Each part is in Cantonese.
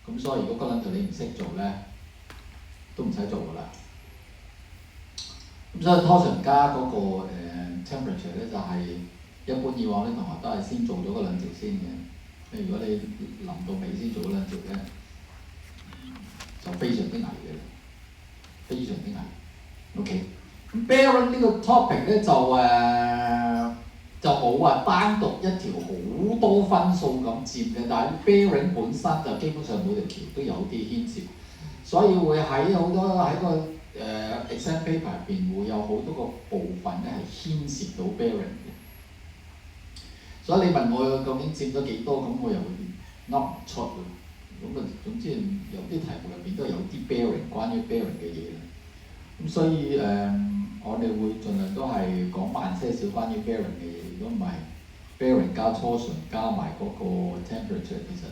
咁所以如果嗰兩條你唔識做咧，都唔使做㗎啦。咁所以拖長加嗰個temperature 咧就係、一般以往啲同學都係先做咗嗰兩條先嘅。如果你臨到尾先做嗰兩條咧，就非常之危嘅，非常之危。OK， 咁 bearing 呢個 topic 咧就冇話單獨一條好多分數咁佔嘅，但係 bearing 本身就基本上每條橋都有啲牽涉，所以會喺好多喺個exam paper 入邊會有好多個部分咧係牽涉到 bearing 嘅。所以你問我究竟佔咗幾多，咁我又噏唔出喎。咁啊，總之有啲題目入邊都有啲 bearing 關於 bearing 嘅嘢啦。咁所以我哋會盡量都係講慢些少關於 bearing 嘅嘢。如果唔係 bearing 加 torsion 加埋嗰個 temperature， 其實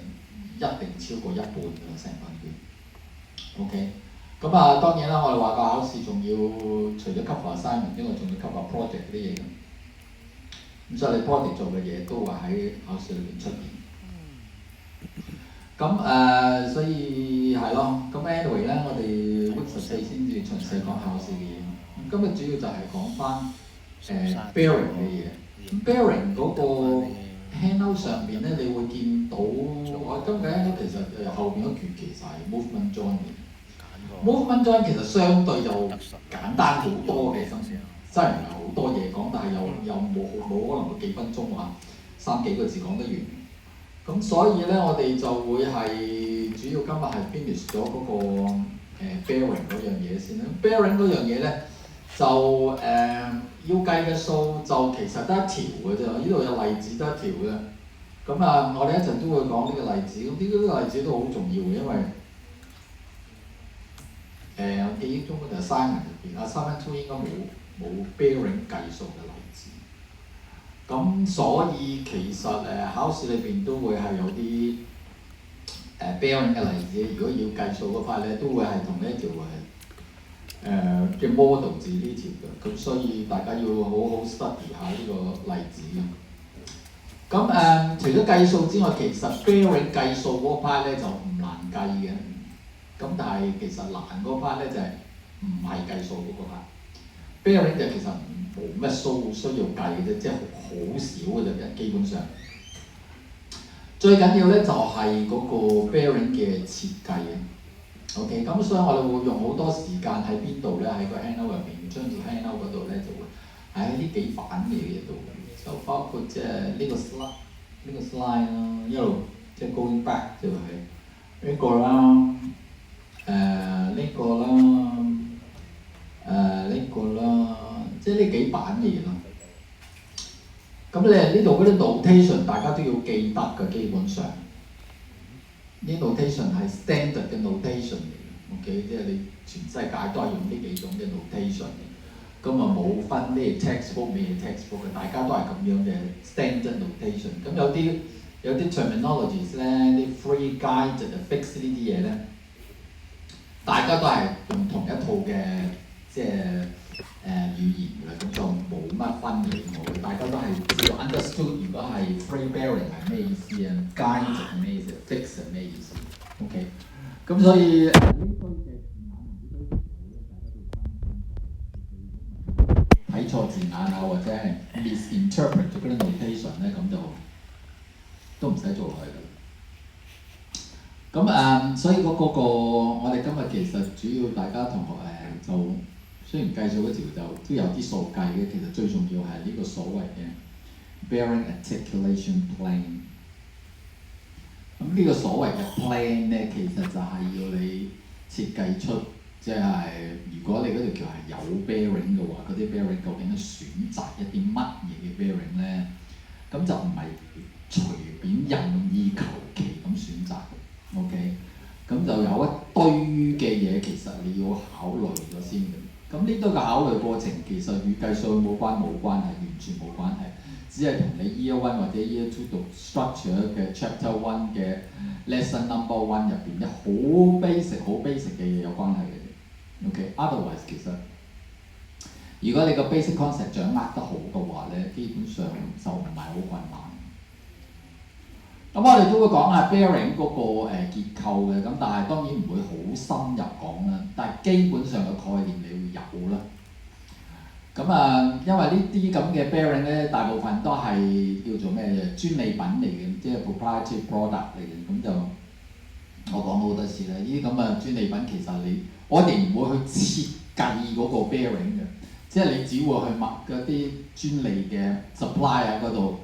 一定超過一半㗎啦，成份卷。OK， 咁啊當然啦，我哋話個考試仲要除咗 cover assignment 之外，仲要 cover project 啲嘢㗎。咁所以你 project 做嘅嘢都會喺考試裏邊出現。咁所以係咯。咁 anyway 咧，我哋 week 14先至詳細講考試嘅嘢。咁今日主要就係講翻bearing 嘅嘢。bearing 嗰個 handout 上邊咧，你會見到我今日 handout 其實後邊嗰橛其實係 movement joint 嘅。movement joint 其實相對就簡單好多嘅，真係唔係好多嘢講，但係又冇可能幾分鐘話3幾個字講得完。咁所以咧，我哋就會係主要今日係 finish 咗嗰個bearing 嗰樣嘢先啦。bearing 嗰樣嘢咧就要計嘅數就其實得一條嘅啫，呢度有例子得一條嘅。咁啊，我哋一陣都會講呢個例子。咁呢個例子都好重要嘅，因為我記憶中嗰條 assignment 入邊 assignment 2應該冇 bearing 計數嘅例子。咁所以其實考試裏邊都會係有啲bearing 嘅例子。如果要計數嗰塊咧，都會係同呢一條嘅 model 字呢條嘅。咁所以大家要好好 study 下呢個例子。咁除咗計數之外，其實 bearing 計數嗰 part 咧就唔難計嘅。咁但係其實難嗰 part 咧就係唔係計數嗰個 part。bearing 就其實冇乜數需要計嘅啫，即係好少嘅啫，基本上。最緊要咧就係嗰個 bearing 嘅設計啊。OK， 咁所以我哋會用好多時間喺邊度咧？喺個 handout 入邊，將條 handout 嗰度咧就會喺呢幾版嘅嘢度，就包括即係呢個 slide 啦，一路即係 going back 就係呢個啦，呢個啦，呢個啦，即係呢幾版嘅嘢咯。咁你呢度嗰啲 notation 大家都要記得嘅，基本上。呢 notation 係 standard 嘅 notation 嚟嘅 ，OK， 即係你全世界都係用呢幾種嘅 notation 嘅，咁啊冇分咩 textbook 咩 textbook 嘅，大家都係咁樣嘅 standard notation。咁有啲 terminologies 咧，啲 free guide 就 fix 呢啲嘢咧，大家都係用同一套嘅即係語言嘅，咁就冇乜分離嘅，大家都係只要 understood 如果係 free bearing 係咩意思啊 ，guide 係咩意思 ，fix 係咩意思 ，OK， 咁所以呢堆嘅字眼同呢堆圖咧，大家都要睇錯字眼啊，或者係 misinterpret 咗嗰啲 notation 咧，咁就都唔使做落去啦。咁所以嗰個我哋今日其實主要大家同學就雖然計數嗰條就都有啲數計嘅，其實最重要係呢個所謂嘅 bearing articulation plane。咁呢個所謂嘅 plane 咧，其實就係要你設計出，即係如果你嗰條橋係有 bearing 嘅話，嗰啲 bearing 究竟係選擇一啲乜嘢嘅 bearing 咧？咁就唔係隨便任意求其咁選擇。OK， 咁就有一堆嘅嘢，其實你要考慮咗先嘅。咁呢堆嘅考慮過程，其實與計數冇關係，完全冇關係，只係同你 Year 1或者 Year 2讀 structure 嘅 Chapter 1嘅 Lesson Number 1入邊一好 basic 嘅嘢有關係嘅。OK，otherwise 其實如果你個 basic concept 掌握得好嘅話咧，基本上就唔係好困難。咁我哋都會講下 bearing 嗰個結構嘅，咁但係當然唔會好深入講啦。但係基本上嘅概念你會有啦。咁因為呢啲咁嘅 bearing 咧，大部分都係叫做咩專利品嚟嘅，即係 proprietary product 嚟嘅。咁就我講好多次啦，呢啲咁嘅專利品其實我哋唔會去設計嗰個 bearing 嘅，即係你只會去問嗰啲專利嘅 supplier 嗰度。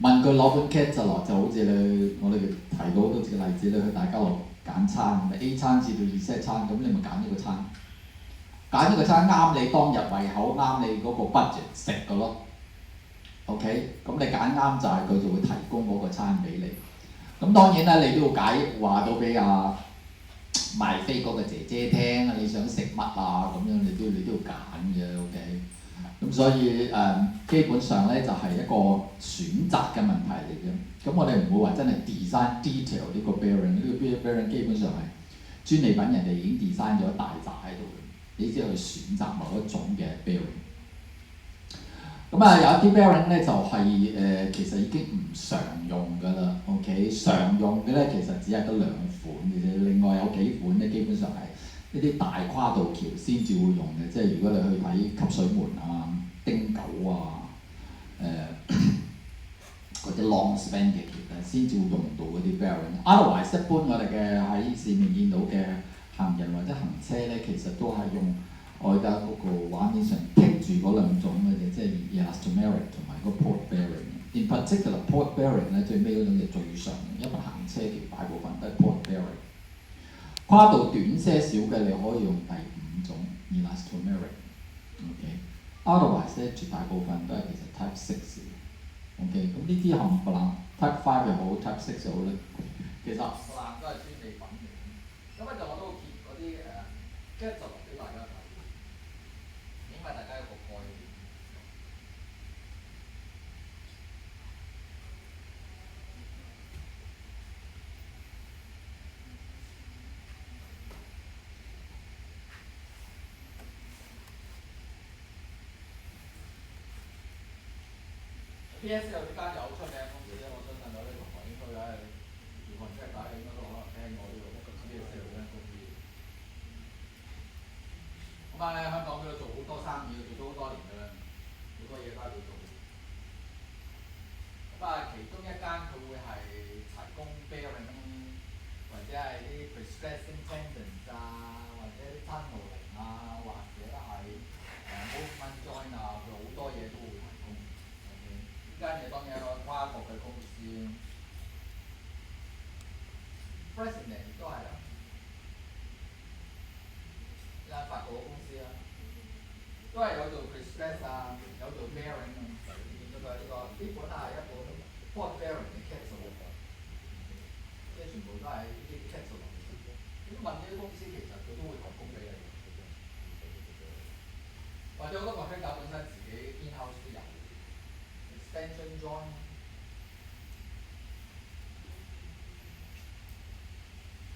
問佢攞本 catalog 就好似我哋提到好多次嘅例子，你去大家樂揀餐，A 餐至到 Z 餐，咁你咪揀一個餐，揀一個餐啱你當日胃口，啱你嗰個 budget 食嘅咯。OK， 咁你揀啱就係佢就會提供嗰個餐俾你。咁當然啦，你都要話到俾賣飛嗰個姐姐聽，你想食乜啊咁樣，你都要揀嘅。OK。咁所以基本上咧就係一個選擇嘅問題嚟嘅。咁我哋唔會話真係 design detail 呢個 bearing，呢個 bearing 基本上係專利品，人哋已經 design 咗一大紮喺度嘅，你只係去選擇某一種嘅 bearing。咁有一啲 bearing 咧就係其實已經唔常用㗎啦。OK， 常用嘅咧其實只係得2款嘅啫，另外有幾款咧基本上係呢啲大跨度橋先至會用嘅，即係如果你去睇吸水門啊、丁九啊、嗰啲 long span 嘅橋咧，先至會用到嗰啲 bearing。Otherwise 一般我哋嘅喺市面見到嘅行人或者行車咧，其實都係用外家嗰個畫面上剔住嗰2種嘅啫，即係 elastomeric 同埋個 port bearing。In particular port bearing 咧最尾嗰種就最常用，因為行車橋大部分都係 port bearing。跨度短些少嘅你可以用第5種 elastomeric。OK，otherwise 咧絕大部分都係其實 Type 6嘅。OK，咁呢啲冚唪唥 Type 5又好 Type 6又好咧，其實冚唪唥都係專利品嚟嘅。咁就我都貼嗰啲catalog 俾大家睇，因為大家有個概念。P.S. 有呢間有出名公司咧，我相信有啲同學應該係如果即係大家應該都可能聽過呢個P.S. 呢間公司。咁香港佢都做好多生意，做咗好多年㗎啦，好多嘢都喺度做。其中一間佢會係提供 bearing 或者係啲 prestressing tendons 啊，或者啲 tunneling 啊，或者係movement joint 啊，佢好多嘢都會提供。呢間嘢當然係一個跨國嘅公司 ，President 亦都係啦，呢間法國嘅公司啦，都係有做 prestress 啊，有做 bearing 啊，見到佢呢本係一本 port bearing 嘅 catalog， 即係全部都係呢啲 catalog。咁問呢啲公司其實佢都會提供俾你，或者好多個香港本身自己 in-house 都有 extension joint。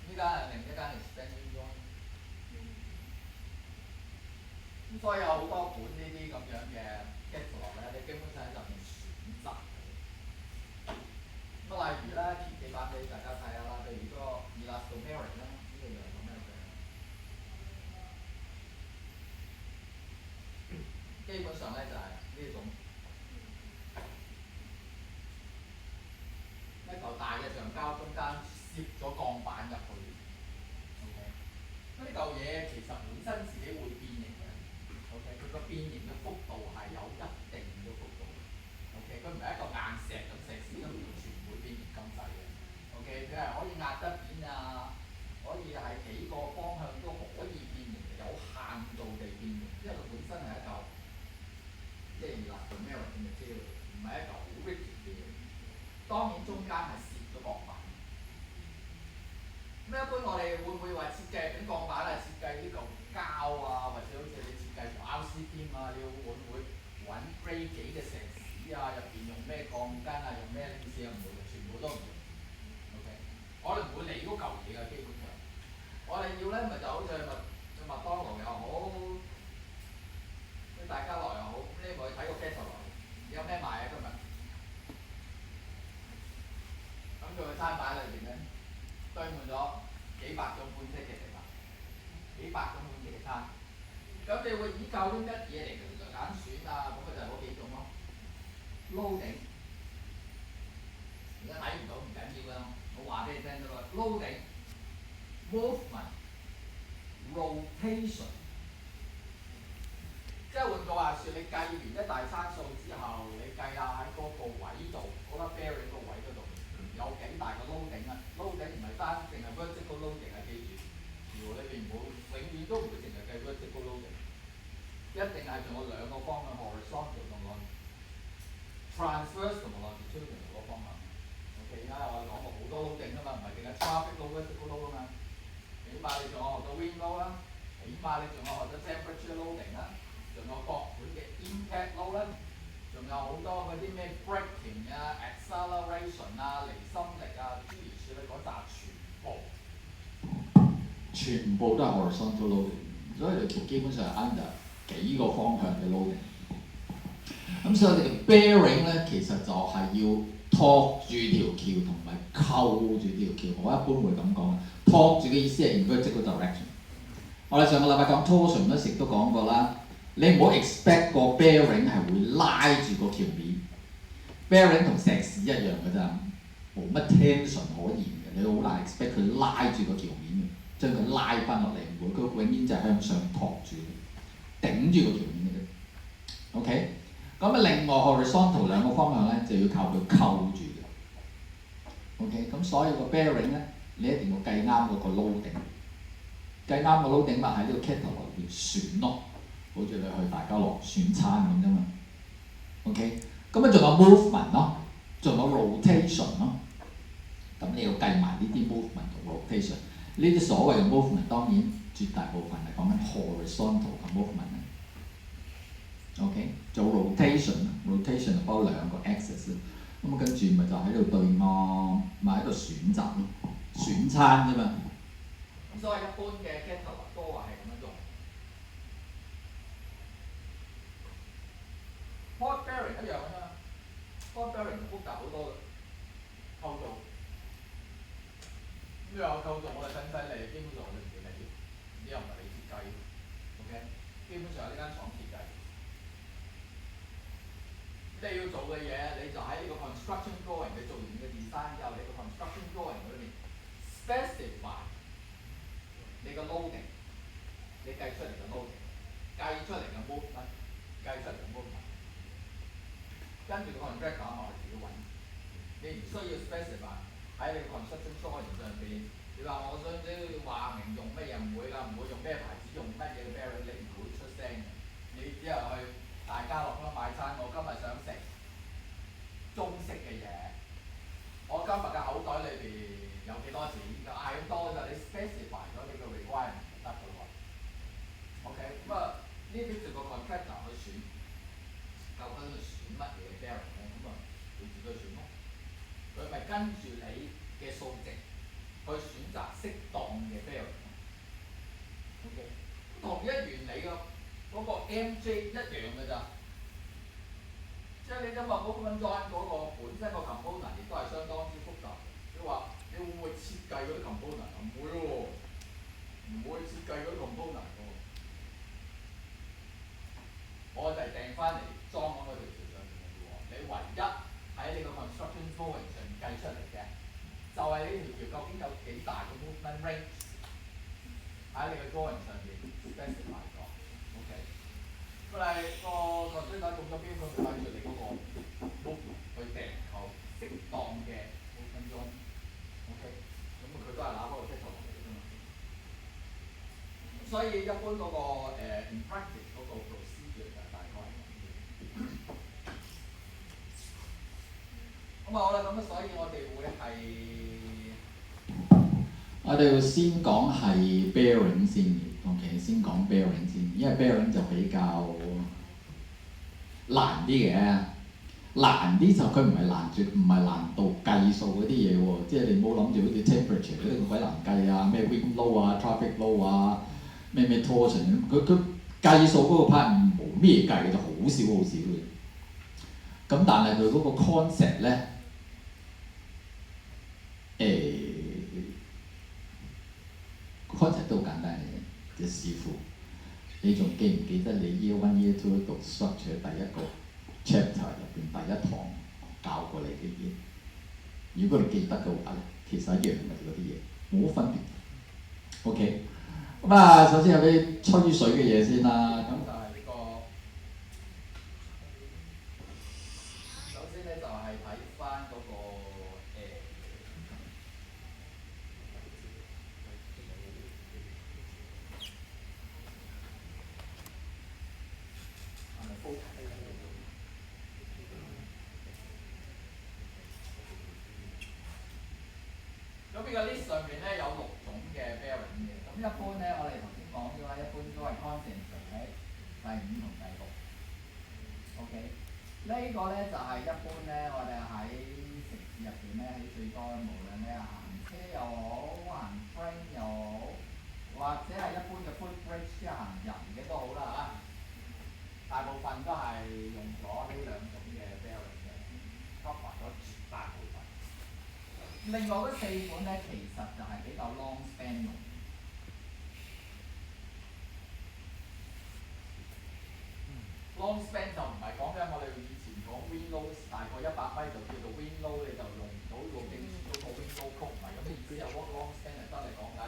呢間係另一間 extension joint。咁所以有好多款呢啲咁樣嘅 catalog 咧，你基本上就係選擇嘅。咁例如咧，貼幾版俾大家睇下啦，譬如嗰個 elastomeric 啦，呢個又係咁樣嘅。基本上咧就係呢種一嚿大嘅橡膠，中間攝咗鋼板入去。OK， 咁呢嚿嘢其實本身自己會變形嘅。OK， 佢個變形嘅幅度係有一定嘅幅度。OK， 佢唔係一個硬石咁，石屎咁完全唔會變形咁滯嘅。OK， 佢係可以壓得扁啊，可以係幾個方向都可以變形，有限度地變形，因為佢本身係一嚿即係 elastomeric 嘅 material， 唔係一嚿好 rigid 嘅嘢。當然中間係攝咗鋼板。咁一般我哋會唔會話設計緊鋼板係設計呢嚿膠啊，或者好似你設計條 RC 啊，你會唔會揾 grade 幾嘅石屎啊？入邊用咩鋼筋啊？用咩 lens 啊？唔會，全部都唔會。OK， 我哋唔會理嗰嚿嘢嘅基本上。我哋要咧咪就好似麥當勞又好，大家樂又好，咁你咪去睇個 catalog，有咩賣啊今日？咁佢個餐牌裏邊咧堆滿咗幾百種款式嘅食物，幾百種款式嘅餐。咁你會依靠啲乜嘢嚟揀選啊？咁佢就係嗰幾種咯。loading， 而家睇唔到唔緊要啦，我話俾你聽咗啦。loading、movement、rotation， 即係換句話説，你計完一大餐數之後，你計下喺嗰個位度，嗰粒 bearing 個位嗰度有幾大個 loading 啊 ？loading 唔係單淨係 vertical loading 啊，記住，條裏邊冇永遠都唔會淨係計 vertical loading， 一定係仲有兩個方向 horizontal 同 transverse 同 longitudinal 嗰個方向。OK， 而家我哋講過好多 loading 啊嘛，唔係淨係 traffic load、vertical load 啊嘛。起碼你仲有學到 wind load 啦，起碼你仲有學到 temperature loading 啦，仲有各款嘅 impact load 啦，仲有好多嗰啲咩 braking 啊、acceleration 啊、離心力啊，諸如此類嗰扎全部都係 horizontal loading， 所以你基本上係 under 幾個方向嘅 loading。咁所以我哋嘅 bearing 咧，其實就係要托住條橋同埋扣住條橋。我一般會咁講，托住嘅意思係 invertical direction。我哋上個禮拜講 torsion 嗰時都講過啦，你唔好 expect 個 bearing 係會拉住個橋面。bearing 同石屎一樣嘅咋，冇乜 tension 可言嘅，你好難 expect 佢拉住個橋面嘅，將佢拉翻落嚟唔會，佢永遠就係向上托住，頂住個橋面嘅啫。OK。咁啊，另外 horizontal 兩個方向咧就要靠佢扣住嘅。OK， 咁所以個 bearing 咧，你一定要計啱嗰個 loading， 計啱個 loading 咪喺呢個 catalog 入邊選咯，好似你去大家樂選餐咁啫嘛。OK， 咁啊仲有 movement 咯，仲有 rotation 咯。咁你要計埋呢啲 movement 同 rotation， 呢啲所謂嘅 movement 當然絕大部分係講緊 horizontal 嘅 movement。OK， 做 rotation 就包兩個 axis， 咁跟住咪就喺度對啱，咪喺度選擇咯，選餐啫嘛。咁所以一般嘅 catalog 都話係咁樣用。port bearing 一樣㗎嘛 ，port bearing 複雜好多嘅構造。咁有構造我哋真犀利，基本上我哋唔理，呢又唔係你設計 ，OK， 基本上係呢間廠設計。你要做嘅嘢，你就喺呢個 construction drawing， 你做完嘅 design 之後，你個 construction drawing 裏面 specify 你個 loading， 你計出嚟嘅 loading， 計出嚟嘅 movement， 計出嚟嘅 movement， 跟住個 contractor 我哋自己揾，你唔需要 specify 喺你個 construction drawing 上邊。你話我想話明用乜嘢，唔會㗎，唔會用咩牌子，用乜嘢嘅 bearing， 你唔會出聲嘅，你只係去大家樂啦買餐，我今日想食中式嘅嘢，我今日嘅口袋裏邊有幾多錢？嗌咁多就你 specify 咗你個 requirement 就得㗎喎。OK， 咁啊呢啲就個 contractor 去選，究竟佢選乜嘢 bearing 咧？咁啊你自己去選咯。佢咪跟住你嘅數值去選擇適當嘅 bearing。OK， 同一原理㗎，嗰個 MJ 一樣㗎咋。即係你今日movement joint 嗰個本身個 component 亦都係相當之複雜。你話你會唔會設計嗰啲 component？ 唔會喎，唔會設計嗰啲 component 喎。我就係訂翻嚟裝喺嗰條橋上面嘅啫喎。你唯一喺你個 construction drawing 上面計出嚟嘅，就係呢條橋究竟有幾大嘅 movement range 喺你個 drawing 上面 specify 咗。OK。咁你個construction中咗標，佢咪計住你嗰個 movement 去訂購適當嘅 movement zone。OK， 咁佢都係拿嗰個 catalog落嚟嘅啫嘛。所以一般嗰個in practice 嗰個 procedure 就大概係咁嘅。咁好啦，咁所以我哋會係我哋會先講係 bearing 先嘅。OK， 先講 bearing 先，因為 bearing 就比較難啲嘅，難啲就佢唔係難唔係難度計數嗰啲嘢喎，即係你唔好諗住好似 temperature 嗰啲鬼難計啊，咩 wind load 啊、traffic load 啊、咩 torsion， 佢計數嗰個 part 冇咩計嘅，就好少好少嘅。咁但係佢嗰個 concept 咧都好簡單嘅，隻師傅。你仲記唔記得你 Year One Year Two 讀 structure 第一個 chapter 入邊第一堂教過你嘅嘢？如果你記得嘅話咧，其實一樣嘅嗰啲嘢，冇分別。OK， 咁啊，首先有啲吹水嘅嘢先啦。咁就係呢個，首先咧就係睇翻嗰個咁呢個 list 上面咧有6種嘅 bearing 嘅，咁一般咧我哋頭先講咗啦，一般都係 concentrate 喺第5同第6。OK， 呢個咧就係一般咧我哋喺城市入邊咧起最多，無論你係行車又好，行 train 又好，或者係一般嘅 footbridge 即係行人嘅都好啦嚇，大部分都係用咗呢2種嘅 bearing 嘅 cover 咗絕大部分。另外嗰4款咧，其實就係比較 long span 用。long span 就唔係講緊我哋以前講 wind load 大概100米就叫做 wind load， 你就用唔到個徑嗰個 wind load 曲，唔係咁嘅意思。有 long span 係真係講緊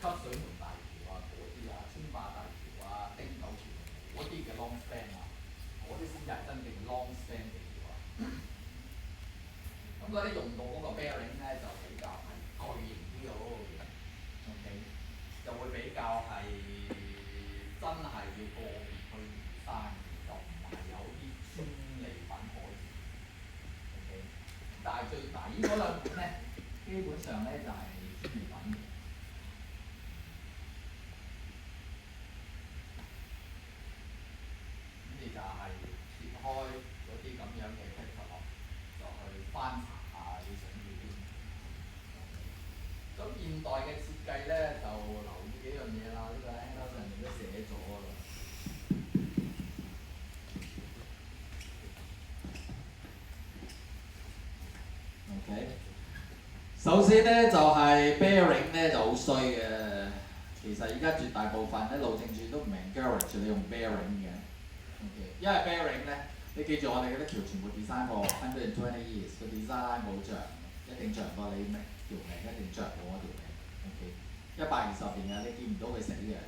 吸水門大橋啊嗰啲啊，青馬大橋啊、汀九橋嗰啲嘅 long span 啊，嗰啲先係真正 long span 嘅橋啊。咁嗰啲用到嗰個 bearing 咧就比較係巨型啲嘅咯。OK， 就會比較係真係要個別去生，就唔係有啲專利品可以。OK， 但係最抵嗰2款咧，基本上咧就係專利品嘅。咁你就係揭開嗰啲咁樣嘅 catalog， 就去翻查下你想要邊。咁現代嘅設計咧就留意幾樣嘢啦，呢個 Angus 上面都寫咗啦。OK， 首先咧就係 bearing 咧就好衰嘅，其實而家絕大部分咧路政署都唔 encourage 你用 bearing 嘅。OK， 因為 bearing 咧，你記住我哋嗰啲橋全部 design 過120 years， 個 design 冇長，一定長過你條命，一定長過我條命。OK， 120年啊，你見唔到佢死嘅，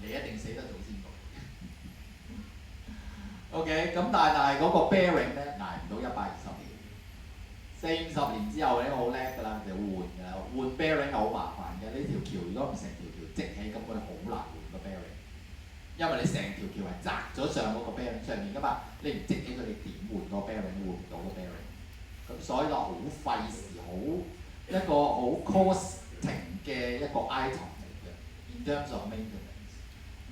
你一定死得早先到。OK， 咁但係嗰個 bearing 咧捱唔到120年，40-50年之後咧好叻㗎啦，就換㗎啦。換 bearing 係好麻煩嘅，呢條橋如果唔成條橋積起，根本好難換個 bearing， 因為你成條橋係擲咗上嗰個 bearing 上面㗎嘛，你唔積起佢，你點換個 bearing？ 換唔到個 bearing。咁所以就好費事，好一個好 costing 嘅一個 item 嚟嘅 ，in terms of maintenance。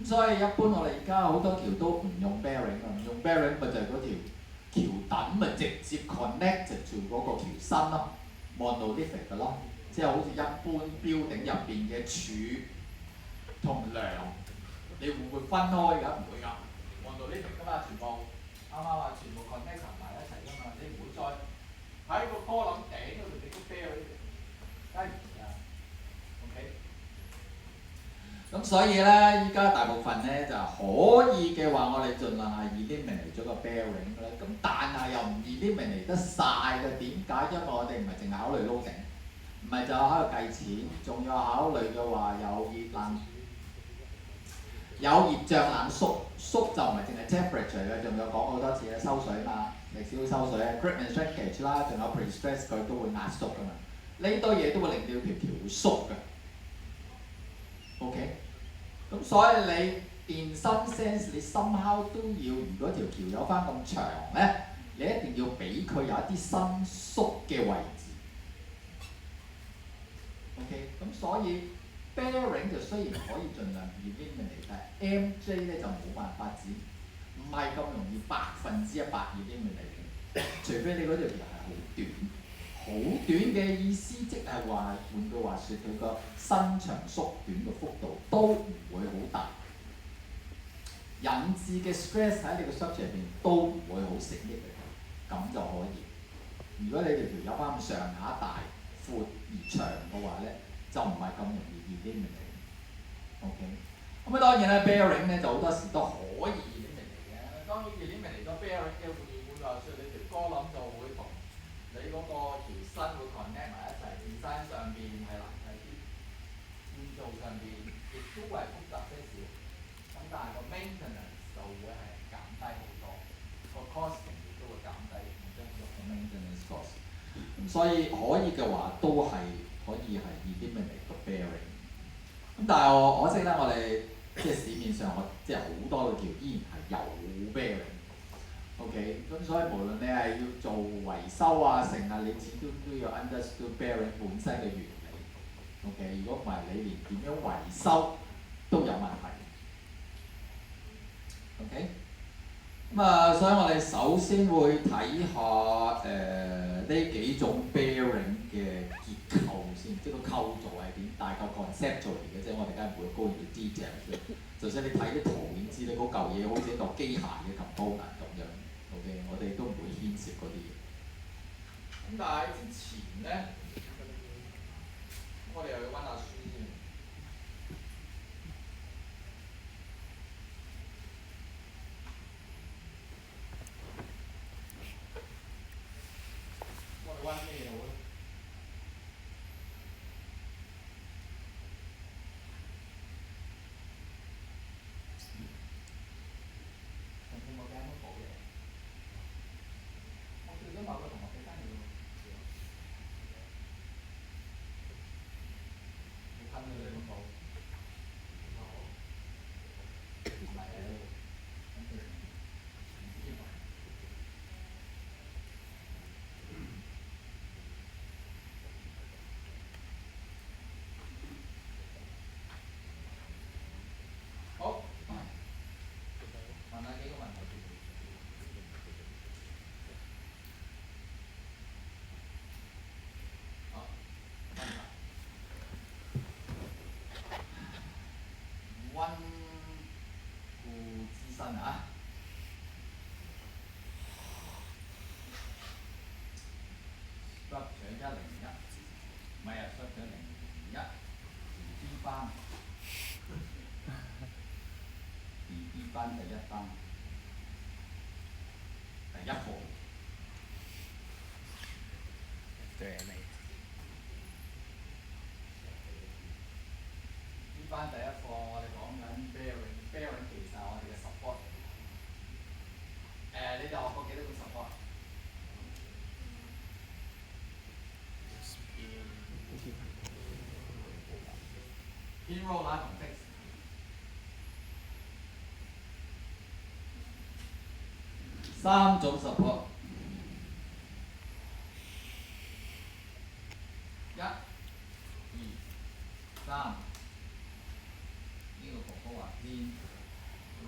咁所以一般我哋而家好多橋都唔用 bearing 啊，唔用 bearing 咪就係嗰條橋墩咪直接 connect 住嗰個橋身咯 ，monolithic 嘅咯，即係好似一般 building 入邊嘅柱同梁，你會唔會分開㗎？唔會㗎 ，monolithic 㗎嘛，全部啱啱啊，全部 connect 埋一齊㗎嘛，你唔會再喺個column頂嗰度整個 bearing， 梗係唔會啦。OK。咁所以咧，依家大部分咧就可以嘅話，我哋盡量係 eliminate 咗個 bearing 咧。咁但係又唔 eliminate 得晒嘅，點解？因為我哋唔係淨係考慮 loading，唔係就喺度計錢，仲要考慮嘅話有熱脹冷縮，縮就唔係淨係 temperature 嘅，仲有講好多次咧，收水嘛，歷史會收水 ，equipment shrinkage 啦，仲有 pre-stress 佢都會壓縮㗎嘛，呢堆嘢都會令到條橋會縮㗎。OK。咁所以你 in some sense 你 somehow 都要，如果條橋有翻咁長咧，你一定要俾佢有一啲伸縮嘅位置。OK， 咁所以 bearing 就雖然可以盡量 eliminate， 但係 MJ 咧就冇辦法子，唔係咁容易100%eliminate嘅，除非你嗰條橋係好短。好短嘅意思，即係話換句話説，佢個伸長縮短嘅幅度都唔會好大，引致嘅 stress 喺你個 structure 入邊都唔會好成益嘅，咁就可以。如果你條橋有翻咁上下大，闊而長嘅話咧，就唔係咁容易 eliminate。OK， 咁當然咧 bearing 咧就好多時都可以 eliminate 嘅。當然 eliminate 咗 bearing 嘅會話説你條歌冧就會同你嗰個條身會 connect 埋一齊 ，design 上邊係難睇啲，建造上邊亦都係複雜些少。咁但係個 maintenance 就會係減低好多，個 costing 亦都會減低，唔將個 maintenance cost。咁所以可以嘅話，都係可以係 eliminate 個 bearing。咁但係我可惜咧，我哋即係市面上即係好多嘅橋依然係有 bearing。OK， 咁所以無論你係要做維修啊、成啊，你始終都要 understand bearing 本身嘅原理。OK， 如果唔係你連點樣維修都有問題。OK， 咁所以我哋首先會睇下呢幾種 bearing 嘅結構先，即係個構造係點，大概 concept 做嚟嘅啫。我哋梗係唔會 go into detail 嘅。就算你睇啲圖片知咧，嗰嚿嘢好似一個機械嘅 component 咁樣。OK， 我哋都唔會牽涉嗰啲嘢。咁但係之前咧，我哋又要温下書先。我哋温咩好咧？上次冇計乜補嘅，我叫咗某個同學俾翻你喎。你吞咗你咁補？唔係啊，咁佢唔知喎。好，問下幾個問題先。好，温故知新啊！structure 101，唔係啊 structure 001 ，B 班，B 班第一班，第一課。對你。B 班第一課我哋講緊 bearing 其實係我哋嘅 support。你哋學過幾多種 support？pin roller 同 fix。3種 support。1、2、3。呢個哥哥話 pin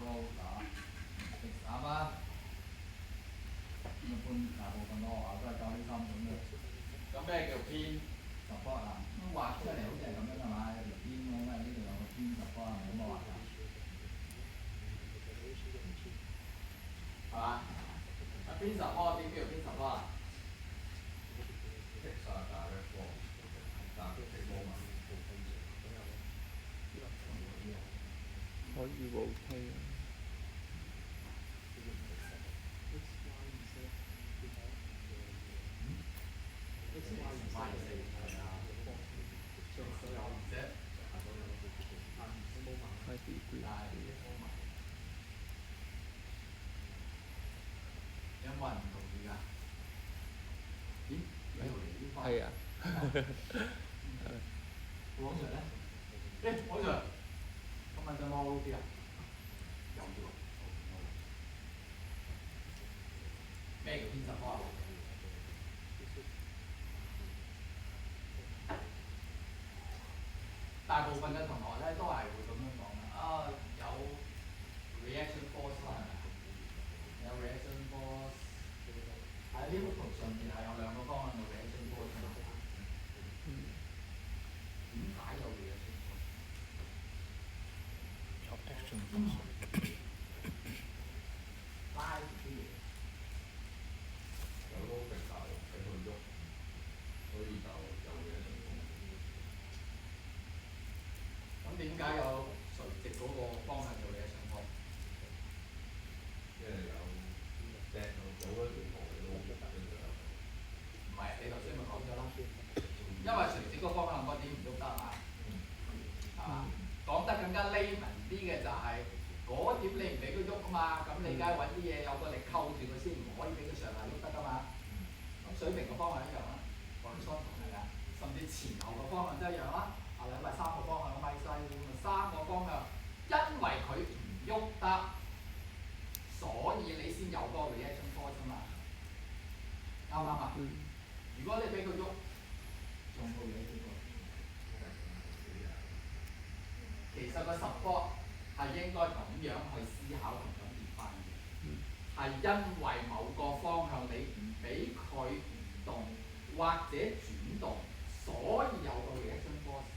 roller fix 啱啊。一般大部分嘅學校都係教呢3種嘅。咁咩叫 pin support 啊？咁畫出嚟好似係咁樣係嘛？有條 pin 咁啊，呢度有個 pin support 係咁畫㗎。係嘛？pin support 點叫 pin support 啊？可以冇推啊！有冇人唔同意㗎？咦？係啊。黃 Sir 咧？黃 Sir，今日隻貓 OK 啊？有喎。咩叫 pin support 啊？大部分嘅同學咧都係會咁樣講嘅。啊，有 reaction force 啦，係咪啊？有 reaction force。喺呢幅圖上面係有2個方向嘅 reaction force 㗎嘛。點解有 reaction force？拉住啲嘢。有 loading 大，俾佢喐，所以就有為垂直個方向嗰點唔喐得嘛，係嘛？講得更加 layman 啲嘅就係、嗰點你唔俾佢喐啊嘛，咁你梗係揾啲嘢有個力扣住佢先，唔可以俾佢上下喐得噶嘛。咁水平個方向一樣啦，講得相同係㗎，甚至前後個方向都一樣啦。啊，你咪三個方向咁咪細，三個方向，因為佢唔喐得，所以你先有嗰個 reaction force 啫嘛。啱唔啱啊？如果你俾佢喐，仲冇嘢呢個。其實個 support 係應該咁樣去思考同咁變翻嘅，係因為某個方向你唔俾佢移動或者轉動，所以有個 reaction force。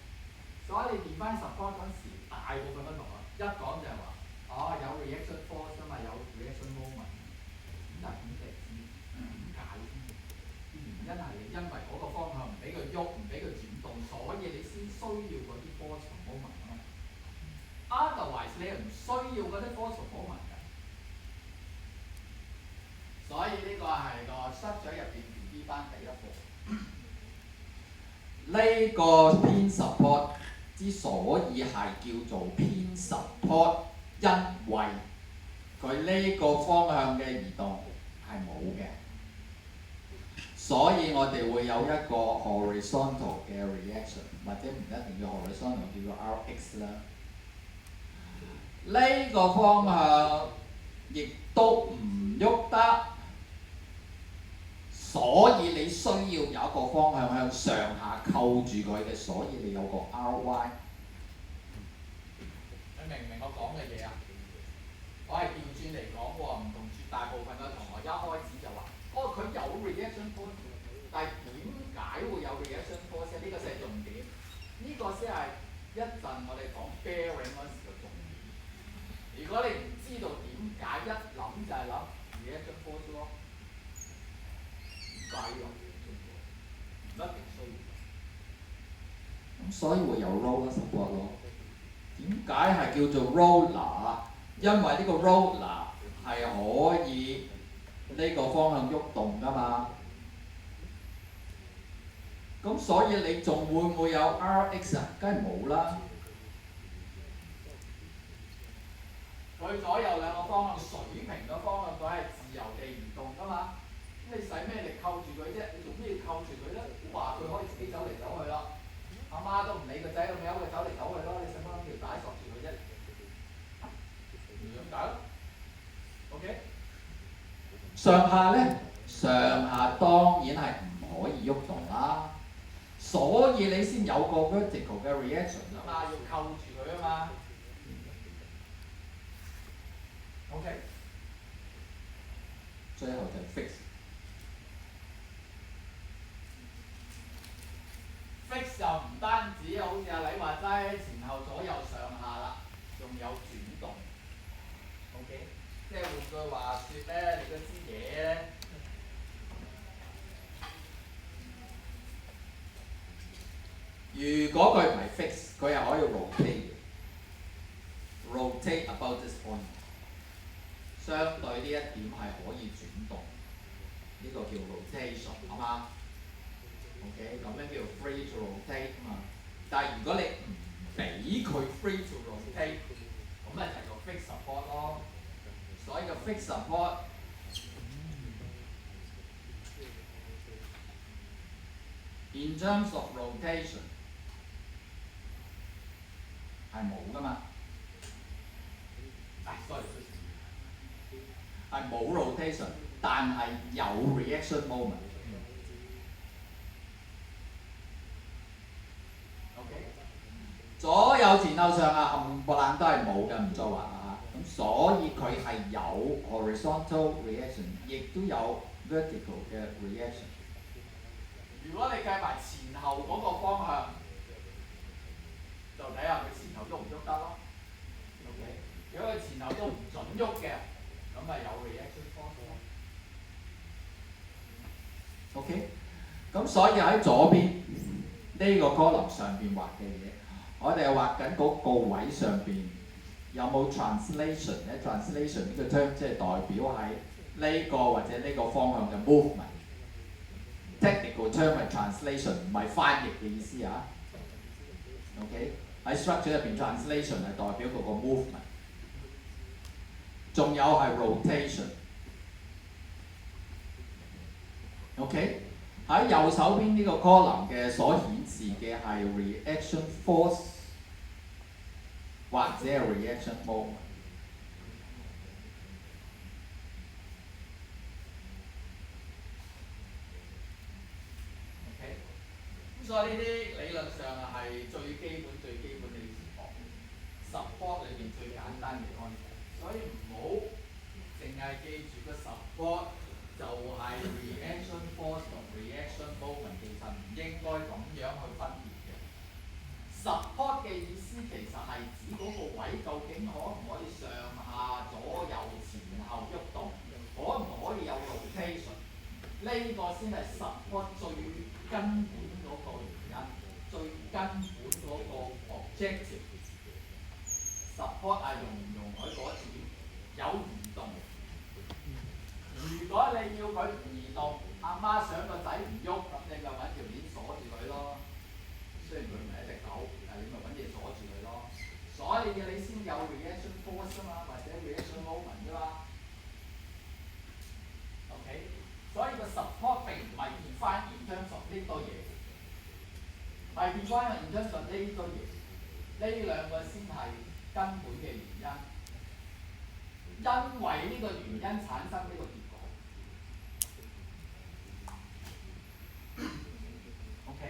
所以你變翻 support 嗰陣時，大部分都同啊，一講就係話，哦有 reaction force 啊嘛，有 reaction moment。咁但係點解先？原因係因為嗰個方向唔俾佢喐，唔俾佢轉動，所以你先需要嗰啲 force 同 moment 啊嘛。Otherwise 你係唔需要嗰啲 force 同 moment 嘅。所以呢個係個 subject 入邊 B 班第一課。呢個偏 support 之所以係叫做偏 support，因為佢呢個方向嘅移動係冇嘅。所以我哋會有一個 horizontal 嘅 reaction， 或者唔一定要 horizontal， 叫做 Rx 啦。呢個方向亦都唔喐得，所以你需要有一個方向向上下扣住佢嘅，所以你有個 Ry。你明唔明我講嘅嘢啊？我係調轉嚟講喎，唔同絕大部分嘅同學一開始就話，哦佢有 reaction force， 但係點解會有 reaction force 呢？呢個先係重點，呢個先係一陣我哋講 bearing 嗰時嘅重點。如果你唔知道點解，一諗就係諗 reaction force 咯，點解要 reaction force？唔一定需要。咁所以會有 roller support 咯。點解係叫做 roller？ 因為呢個 roller 係可以呢個方向喐動㗎嘛。咁所以你仲會唔會有 Rx 啊？梗係冇啦。佢左右兩個方向水平嘅方向，佢係自由地移動㗎嘛。咁你使咩力扣住佢啫？你做咩要扣住佢咧？話佢可以自己走嚟走去咯。阿媽都唔理個仔咁由佢走嚟走去咯，你使乜攞條帶索住佢啫？唔咁解咯。OK。上下咧，上下當然係唔可以喐動啦，所以你先有個 vertical 嘅 reaction 啊嘛，要扣住佢啊嘛。OK。最後就係 fix。fix 就唔單止好似阿禮話齋前後左右上下啦，仲有轉動。OK， 即係換句話説咧，你嗰支嘢咧，如果佢唔係 fix， 佢係可以 rotate about this point。相對呢一點係可以轉動，呢、個叫 rotation 好嘛？ OK， 咁樣叫 free to rotate 嘛。但係如果你唔俾佢 free to rotate， 咁咪就叫 fixed support 咯。所以個 fixed support in terms of rotation 係冇㗎嘛。sorry， 係冇 rotation， 但係有 reaction moment。所有前後上下冚唪唥都係冇嘅，唔再話啦嚇。咁所以佢係有 horizontal reaction， 亦都有 vertical 嘅 reaction。如果你計埋前後嗰個方向，就睇下佢前後喐唔喐得咯。OK， 如果佢前後都唔準喐嘅，咁咪有 reaction force 咯。OK， 咁所以喺左邊呢個 column 上邊畫嘅嘢。我哋係畫緊嗰個位上邊有冇 translation 咧 ？translation 呢個 term 即係代表係呢個或者呢個方向嘅 movement。technical term 係 translation， 唔係翻譯嘅意思啊。OK， 喺 structure 入邊 translation 係代表嗰個 movement， 仲有係 rotation。OK， 喺右手邊呢個 column 嘅所顯示嘅係 reaction force 或者係 reaction moment。所以呢啲理論上係最基本嘅要學 support 裏邊最簡單嘅 concept， 所以唔好淨係記住個 support 就係 reaction force 同 reaction moment， 其實唔應該咁樣去分別嘅。support 嘅意思其實係指嗰個位究竟可唔可以上下左右前後喐動，可唔可以有 rotation， 呢個先係 support 最根本嗰個原因，最根本嗰個 objective。support 係容唔容許嗰點有移動？如果你要佢唔移動，阿媽想個仔唔喐，咁你咪揾條鏈鎖住佢咯。雖然佢唔係一隻狗，但係你咪揾嘢鎖住佢咯。所以你先有 reaction force 啊嘛，或者 reaction moment 啫嘛。OK， 所以個 support 並唔係 define in terms of 呢堆嘢，係 define in terms of 呢堆嘢。呢兩個先係根本嘅原因，因為呢個原因產生呢個結果。OK，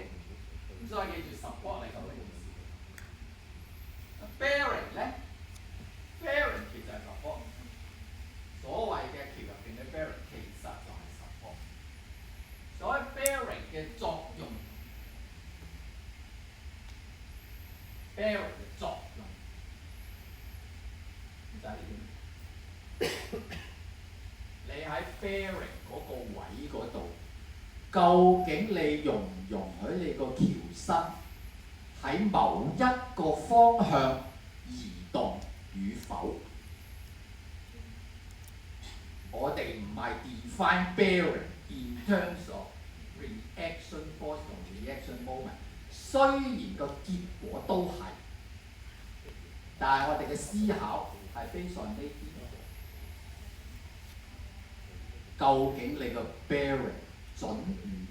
咁所以記住 support 係咁嘅意思。bearing 咧 ，bearing 其實係 support， 所謂嘅橋入邊嘅 bearing 其實就係 support。所以 bearing 嘅作用 ，bearing 嘅作用就係呢點。你喺 bearing 嗰個位嗰度，究竟你容唔容許你個橋身喺某一個方向移動與否？我哋唔係 define bearing in terms of reaction force 同 reaction moment， 雖然個結果都係，但係我哋嘅思考係 based on 呢啲。究竟你個 bearing 準唔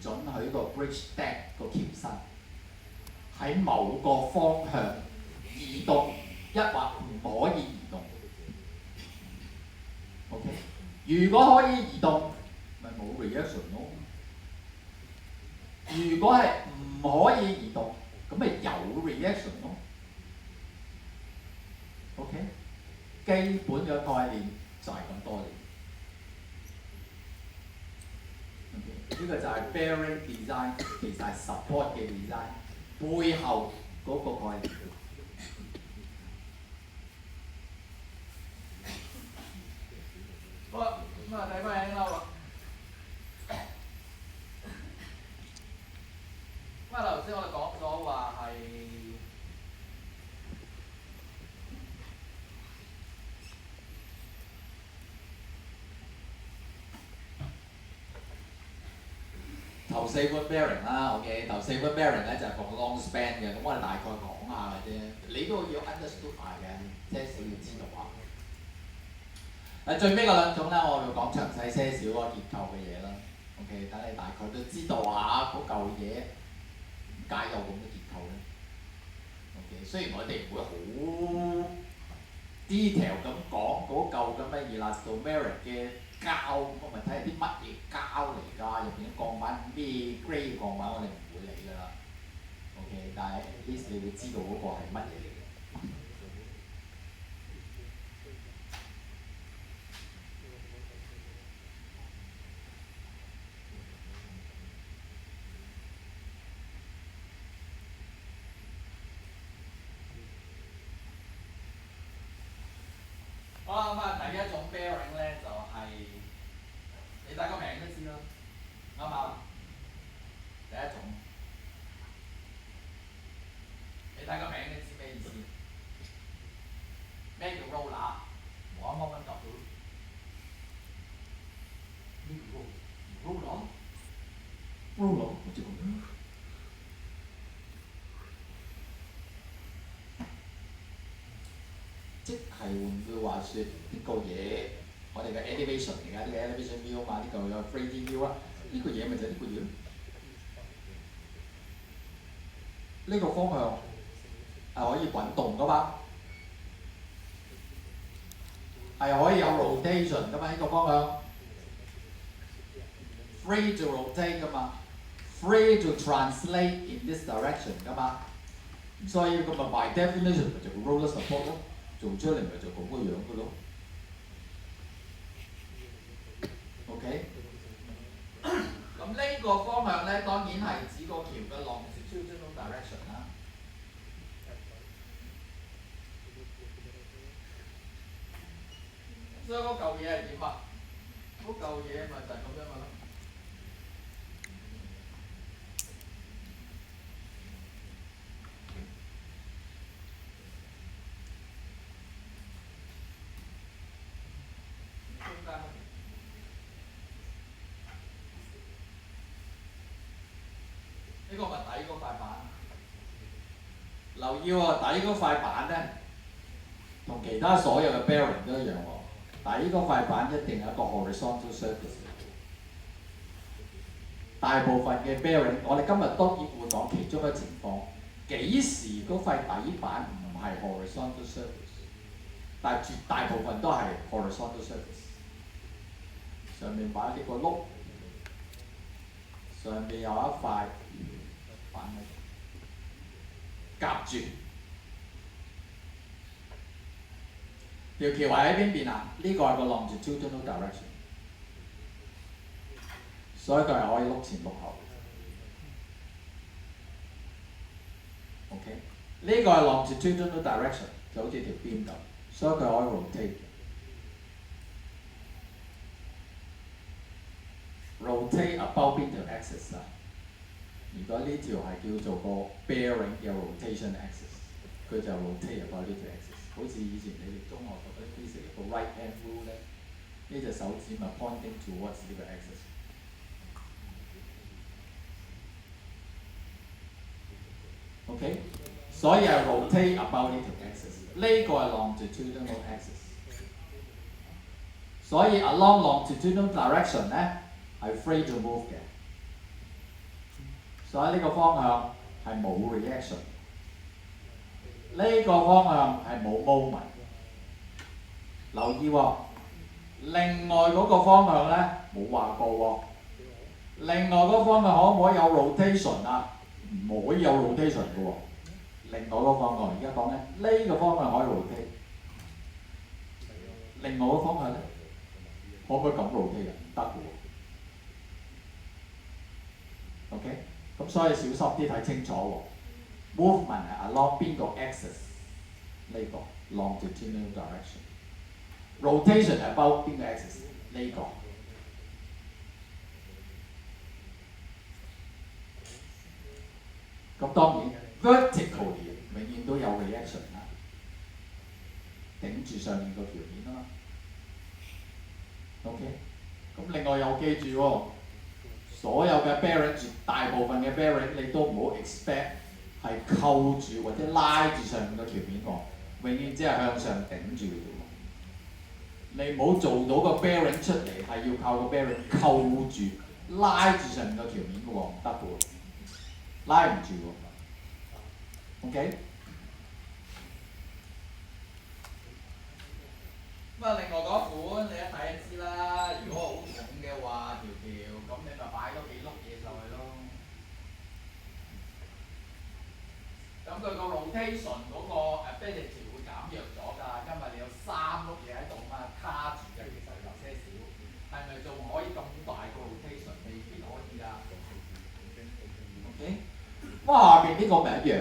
準許個 bridge deck 個橋身喺某個方向移動，抑或唔可以移動 ？OK， 如果可以移動，咪冇 reaction 咯。如果係唔可以移動，咁咪有 reaction 咯。OK， 基本嘅概念就係咁多年。呢個就係 bearing design， 其實係 support 嘅 design 背後嗰個概念。好啦，咁啊睇翻輕勾啦。咁啊頭先我哋講咗話係頭4款 bearing 啦 ，OK， 頭4款 bearing 咧就係講 long span 嘅，咁我哋大概講下嘅啫，你都要 understand 嘅，些少要知道下。最尾嗰兩種咧，我會講詳細些少嗰個結構嘅嘢啦 ，OK， 等你大概都知道下嗰嚿嘢點解有咁嘅結構咧 ，OK， 雖然我哋唔會好 detail 咁講嗰嚿咁嘅 elastomeric 嘅膠，我咪睇下啲乜嘢膠嚟㗎，入邊啲鋼板咩 grade 鋼板，我哋唔會理㗎啦。OK， 但係 at least 你會知道嗰個係乜嘢嚟嘅。好啦，咁啊第一種 bearing 咧就係、你睇個名都知啦，啱唔啱？第一種，你睇個名都知咩意思？咩叫 roller？ 我啱啱揾到。咩叫 roller？roller 即係換句話説，呢個嘢我哋嘅 elevation 嚟㗎，呢個 elevation view 嘛，呢個有 3D view 啦，呢個嘢咪就係呢個嘢咯。呢個方向係可以滾動㗎嘛，係可以有 rotation 㗎嘛，呢個方向 free to rotate 㗎嘛 ，free to translate in this direction 㗎嘛。所以咁咪 by definition 咪就個 roller support 咯，做出嚟咪就咁個樣嘅咯。OK， 咁呢個方向咧當然係指個橋嘅 longitudinal direction 啦。所以嗰嚿嘢係點啊？嗰嚿嘢咪就係咁樣嘅咯。呢個咪底嗰塊板。留意喎，底嗰塊板咧，同其他所有嘅 bearing 都一樣喎。底嗰塊板一定係一個 horizontal surface。大部分嘅 bearing，我哋今日當然會講其中一個情況，幾時嗰塊底板唔係 horizontal surface， 但係絕大部分都係 horizontal surface。上面擺呢個碌，上面有一塊板夾住。條橋係喺邊邊啊？呢個係個 longitudinal direction， 所以佢係可以碌前碌後。OK， 呢個係 longitudinal direction， 就好似條邊咁，所以佢可以 rotate about 邊條 axis 啊？如果呢條係叫做個 bearing 嘅 rotation axis， 佢就 rotate about 呢條 axis。好似以前你哋中學讀嗰啲 physics 個 right hand rule 咧，呢隻手指咪 pointing towards 呢個 axis。OK， 所以係 rotate about 呢條 axis， 呢個係 longitudinal axis。所以 along longitudinal direction 咧係 free to move 嘅，所以呢個方向係冇 reaction。呢個方向係冇 moment。留意喎，另外嗰個方向咧冇話過喎。另外嗰個方向可唔可以有 rotation 啊？唔可以有 rotation 嘅喎。另外嗰個方向，而家講咧，呢個方向可以 rotate。另外嗰個方向咧，可唔可以咁 rotate 啊？唔得嘅喎。OK， 咁所以小心啲睇清楚喎。Movement 係 along 邊個 axis？ 呢個 longitudinal direction。Rotation 係 about 邊個 axis？ 呢個。咁當然 vertically 永遠都有 reaction 啦，頂住上面個條面啊嘛。OK， 咁另外又記住喎，所有嘅 bearing， 絕大部分嘅 bearing 你都唔好 expect 係扣住或者拉住上面個條面喎，永遠只係向上頂住嘅啫喎。你唔好做到個 bearing 出嚟係要靠個 bearing 扣住拉住上面個條面嘅喎，唔得嘅喎，拉唔住喎。OK。咁啊，另外嗰款你一睇就知啦。如果好重嘅話，條橋咁你咪擺多幾碌嘢上去咯。咁佢個 rotation 嗰個 ability 會減弱咗㗎，因為你有3碌嘢喺度嘛，卡住嘅其實有些少。係咪仲可以咁大個 rotation？ 未必可以㗎。OK， 咁下邊呢個咪一樣，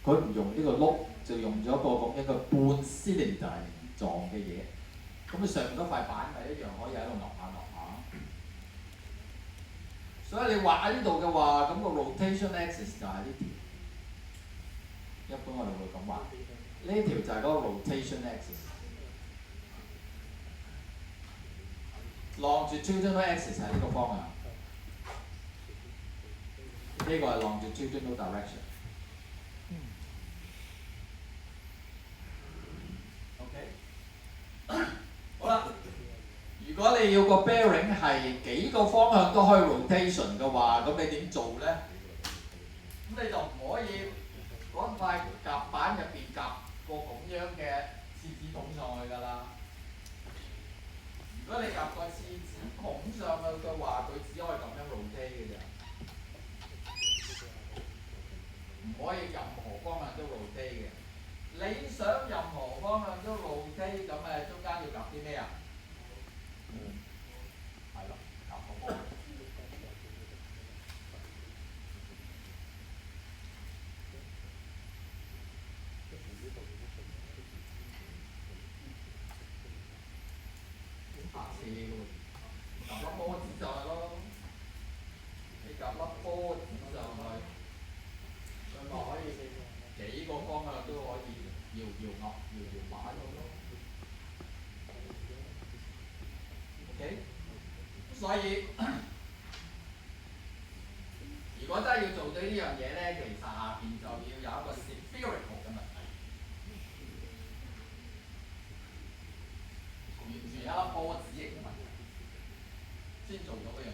佢唔用呢個碌，就用咗個咁一個半 cylinder 狀嘅嘢。咁上面嗰塊板咪一樣可以喺度牛下牛下。所以你畫喺呢度嘅話，咁個 rotation axis 就係呢條。一般我哋會咁畫，呢條就係嗰個 rotation axis。longitudinal axis 係呢個方向，呢個係 longitudinal direction。如果你要個 bearing 係幾個方向都可以 rotation 嘅話，咁你點做咧？咁你就唔可以嗰塊夾板入邊夾個咁樣嘅廁紙筒上去㗎啦。如果你夾個廁紙筒上去嘅話，佢只可以咁樣 rotate 嘅啫，唔可以任何方向都 rotate 嘅。你想任何方向都 rotate，咁中間要夾啲咩啊？係咯，夾個波。下次夾粒波子上去咯，你夾粒波子上去，佢咪可以幾個方向都可以搖擺佢咯。OK，所以如果真係要做到呢樣嘢咧，其實下邊就要有一個 spherical 嘅問題，完全一粒波子形嘅問題，先做到嗰樣嘢。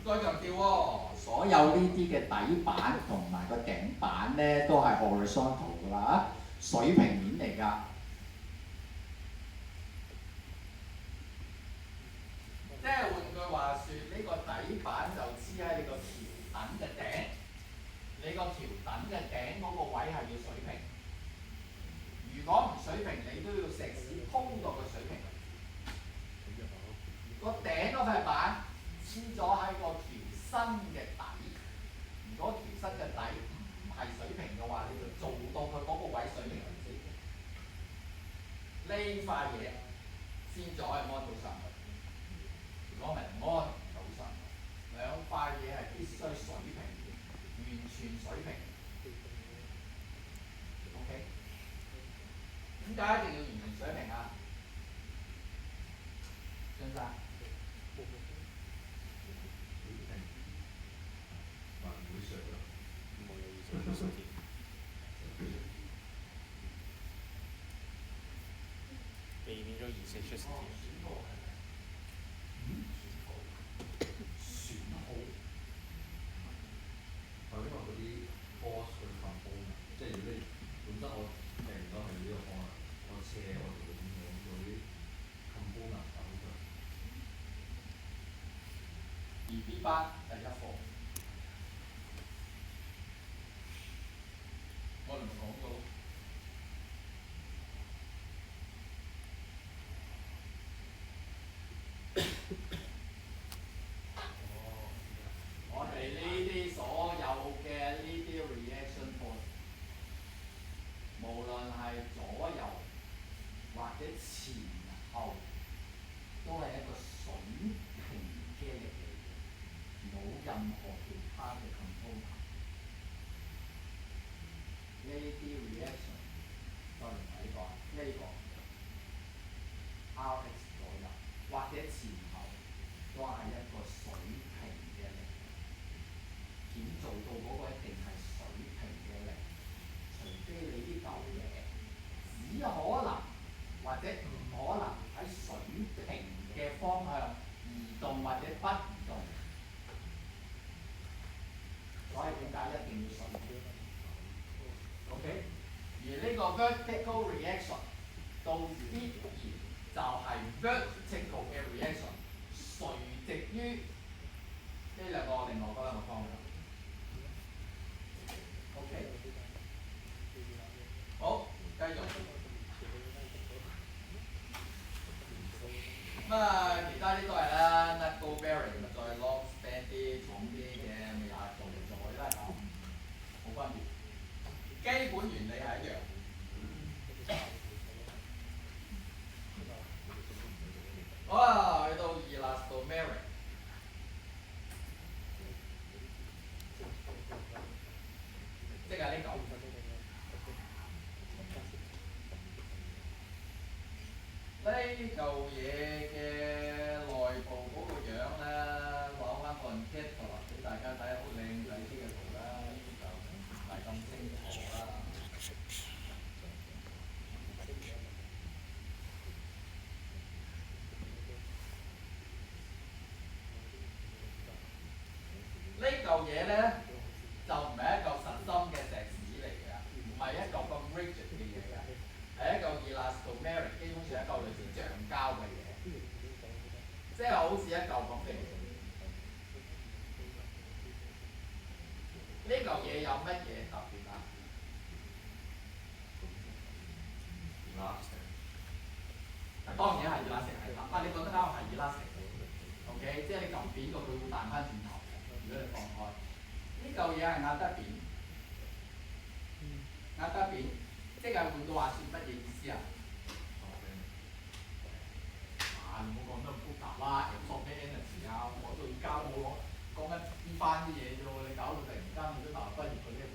再強調喎，所有呢啲嘅底板同埋個頂板咧，都係 horizontal 㗎啦，水平面嚟㗎。即係換句話説，呢個底板就黐喺你個橋墩嘅頂，你個橋墩嘅頂嗰個位係要水平。如果唔水平，你都要石屎鋪到個水平。個頂嗰塊板黐咗喺個橋身嘅底，如果橋身嘅底唔係水平嘅話，你就做到佢嗰個位水平為止。呢塊嘢先至可以安到上去。如果唔係安唔到上去，兩塊嘢係必須水平，完全水平。OK？ 點解一定要完全水平啊？張生？避免咗二四出事。損耗。係因為嗰啲 force 嗰啲 component，即係如果你本身我定咗係呢個方向，我斜我就會點樣嗰啲 component 搞出嚟。而 B 班第一課，我哋咪講到。我哋呢啲所有嘅呢啲 reaction force，無論係左右或者前後，都係一個水平嘅力嚟嘅，冇任何其他嘅 component。呢啲 reaction，再唔係呢個 Rx 左右或者前後，都係一個水平嘅力。點做到嗰個一定係水平嘅力？除非你啲舊嘢只可能或者唔可能喺水平嘅方向移動或者不移動。所以點解一定要水平 ？OK， 而呢個 vertical reaction 到必然就係 vertical 嘅 reaction， 垂直於呢兩個另外嗰兩個方向。OK， 好，繼續。咁其他啲都係啦 ，nut ball bearing 咪再 long span 啲重啲嘅，咪又係做嚟做去都係咁，冇分別。基本原理係一樣。好啦，去到 elastomeric。即係呢嚿。呢嚿嘢嘅內部嗰個樣咧，攞翻個 catalog 俾大家睇，好靚仔啲嘅圖啦，呢就唔係咁清楚啦。呢嚿嘢咧就唔係一嚿實心嘅石屎嚟嘅，唔係一嚿咁 rigid 嘅嘢嘅，係一嚿 elastomeric， 基本上一嚿類似橡膠嘅嘢，即係好似一嚿咁嘅嘢。呢嚿嘢有乜嘢特別啊？當然係 elastic 係啦，你覺得啱係 elastic。OK， 即係你撳扁個佢會彈翻轉頭嘅，如果你放開。呢嚿嘢係壓得扁，壓得扁，即係換句話說乜嘢意思啊？你唔好講得咁複雜啦，absorb energy 啊，我對膠冇講緊醫翻啲嘢啫喎，你搞到突然間去咗大學畢業嗰啲喎，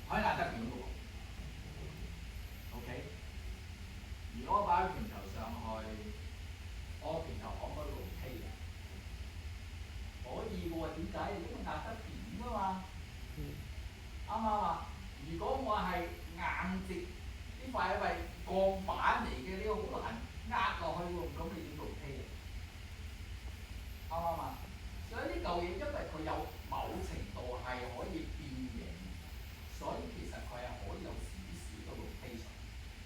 可以壓得扁嘅喎。OK， 如果我擺拳頭上去，我拳頭可唔可以露氣啊？可以喎，點解？因為壓得扁啊嘛，啱唔啱啊？如果我係硬直呢塊係鋼板嚟嘅，呢個好難壓落去喎，咁你點露氣啊？啱唔啱啊？所以呢嚿嘢因為佢有某程度係可以變形，所以其實佢係可以有少少嘅 rotation，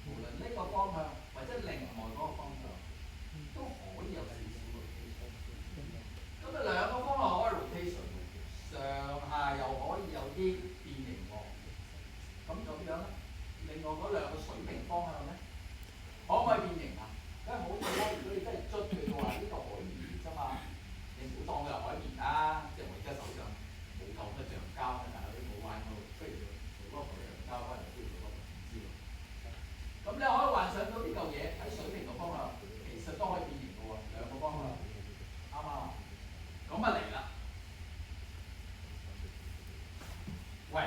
無論呢個方向或者另外嗰個方向都可以有少少 rotation。咁啊兩個方向可以 rotation， 上下又可以有啲變形喎。咁樣咧，另外嗰兩個水平方向咧，可唔可以變形啊？梗係好嘅啦！如果你真係捽佢嘅話，呢個海綿啫嘛，你唔好當佢係海綿啦。即係我而家手上冇嚿乜橡膠嘅，但係你冇玩過，不如做嗰個橡膠，可能都要做嗰個唔知喎。咁你可以幻想到呢嚿嘢喺水平嘅方向，其實都可以變形嘅喎，兩個方向，啱唔啱啊？咁啊嚟啦！喂！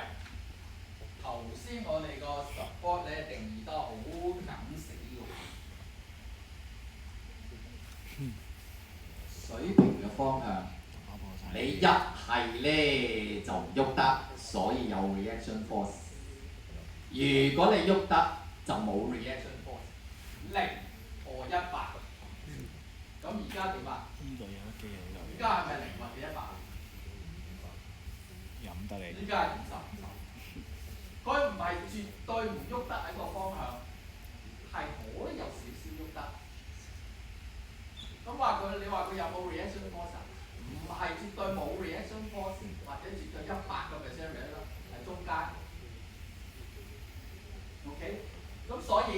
頭先我哋個 support 咧定義得好緊死喎。水平嘅方向，你一係咧就唔喐得，所以有 reaction force。如果你喐得，就冇 reaction force， 0或100。咁而家點啊？而家係咪0或者100？飲得你。依家係50。佢唔係絕對唔喐得喺個方向，係可以有少少喐得。咁話佢，你話佢有冇 reaction force？ 唔係絕對冇 reaction force， 或者絕對100% reaction， 喺中間。OK， 咁所以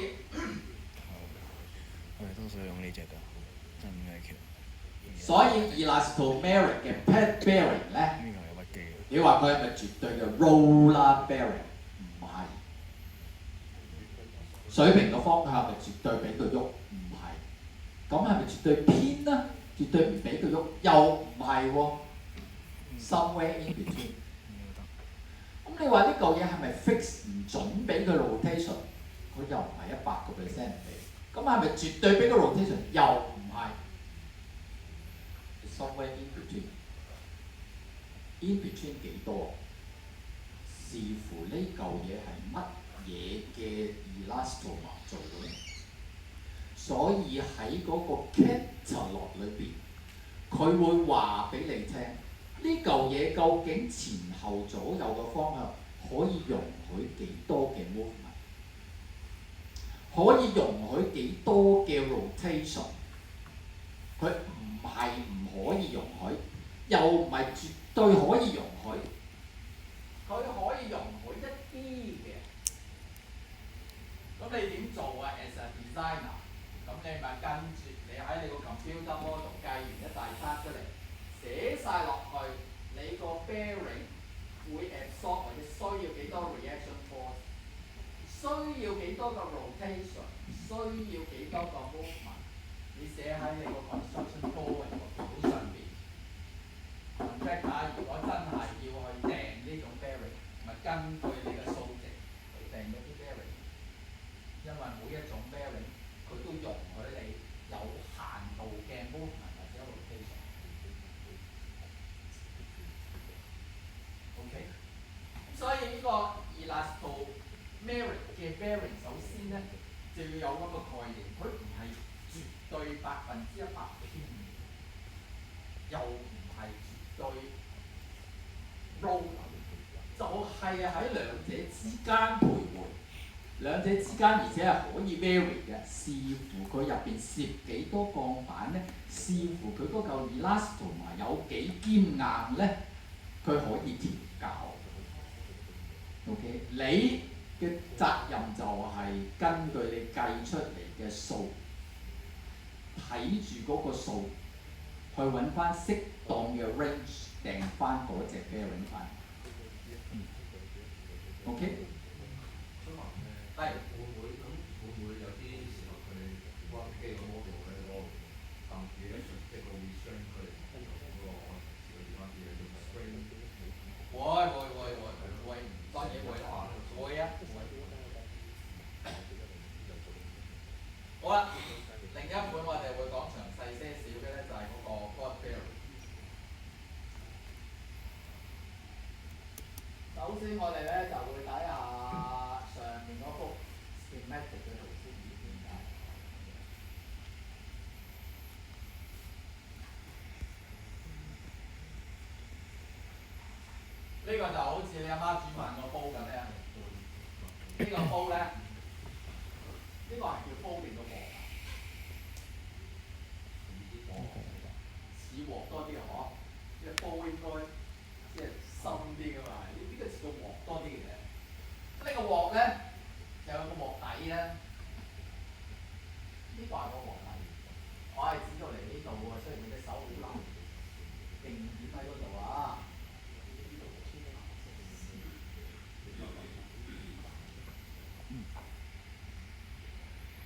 我哋多數用呢隻㗎，真係橋。所以 elastomeric 嘅 pad bearing 咧，呢個有屈機嘅。你話佢係咪絕對嘅 roller bearing？ 唔係。水平嘅方向係咪絕對俾佢喐？唔係。咁係咪絕對偏呢？絕對唔俾佢喐，又唔係喎。Somewhere in between。咁你話呢嚿嘢係咪 fix 唔準俾佢 rotation？ 佢又唔係100%俾。咁係咪絕對俾佢 rotation？ 又唔係。Somewhere in between。In between 幾多？視乎呢嚿嘢係乜嘢嘅 elastomer 做嘅。所以喺嗰個 catalog 裏邊，佢會話俾你聽，呢嚿嘢究竟前後左右嘅方向可以容許幾多嘅 movement， 可以容許幾多嘅 rotation。佢唔係唔可以容許，又唔係絕對可以容許，佢可以容許一啲嘅。咁你點做啊 ？As a designer， 咁你咪跟住你喺你個 computer model 計完一大餐出嚟，寫晒落去，你個 bearing 會 absorb 或者需要幾多 reaction force， 需要幾多個 rotation， 需要幾多個 movement。你寫喺你個 construction drawing 個表上邊。contractor 如果真係要去訂呢種 bearing， 咪根據你嘅數值去訂嗰啲 bearing。因為每一種 bearing 佢都容許你有限度嘅 movement 或者 rotation。OK， 所以呢個 elastomeric 嘅 bearing 首先咧就要有嗰個概念，佢唔係絕對100%偏。又唔係絕對 roll， 就係喺兩者之間徘徊。兩者之間，而且係可以 vary 嘅，視乎佢入邊攝幾多鋼板咧，視乎佢嗰嚿 elastomer 有幾堅硬咧，佢可以調校。OK， 你嘅責任就係根據你計出嚟嘅數，睇住嗰個數，去揾翻適當嘅 range 訂翻嗰隻 bearing 翻。OK。係。會唔會有啲時候佢關機個 model 咧嗰個撳住一瞬，即係個 restrain 佢嗰個調翻啲嘢做 spring？會，當然會啊！好啦，另一款我哋會講詳細些少嘅咧，就係嗰個 pod bearing。首先我哋咧就會睇下上面嗰幅 schematic 嘅圖先點解。呢個就好似你阿媽煮飯個煲咁樣。呢個煲咧，呢個係叫煲定個鑊啊？似鑊多啲啊！嗬，即係煲應該即係深啲噶嘛。呢個似個鑊多啲嘅。呢個鑊咧就有個鑊底咧。呢個係個鑊底，我係指到嚟呢度喎。雖然佢隻手好難定點喺嗰度啊。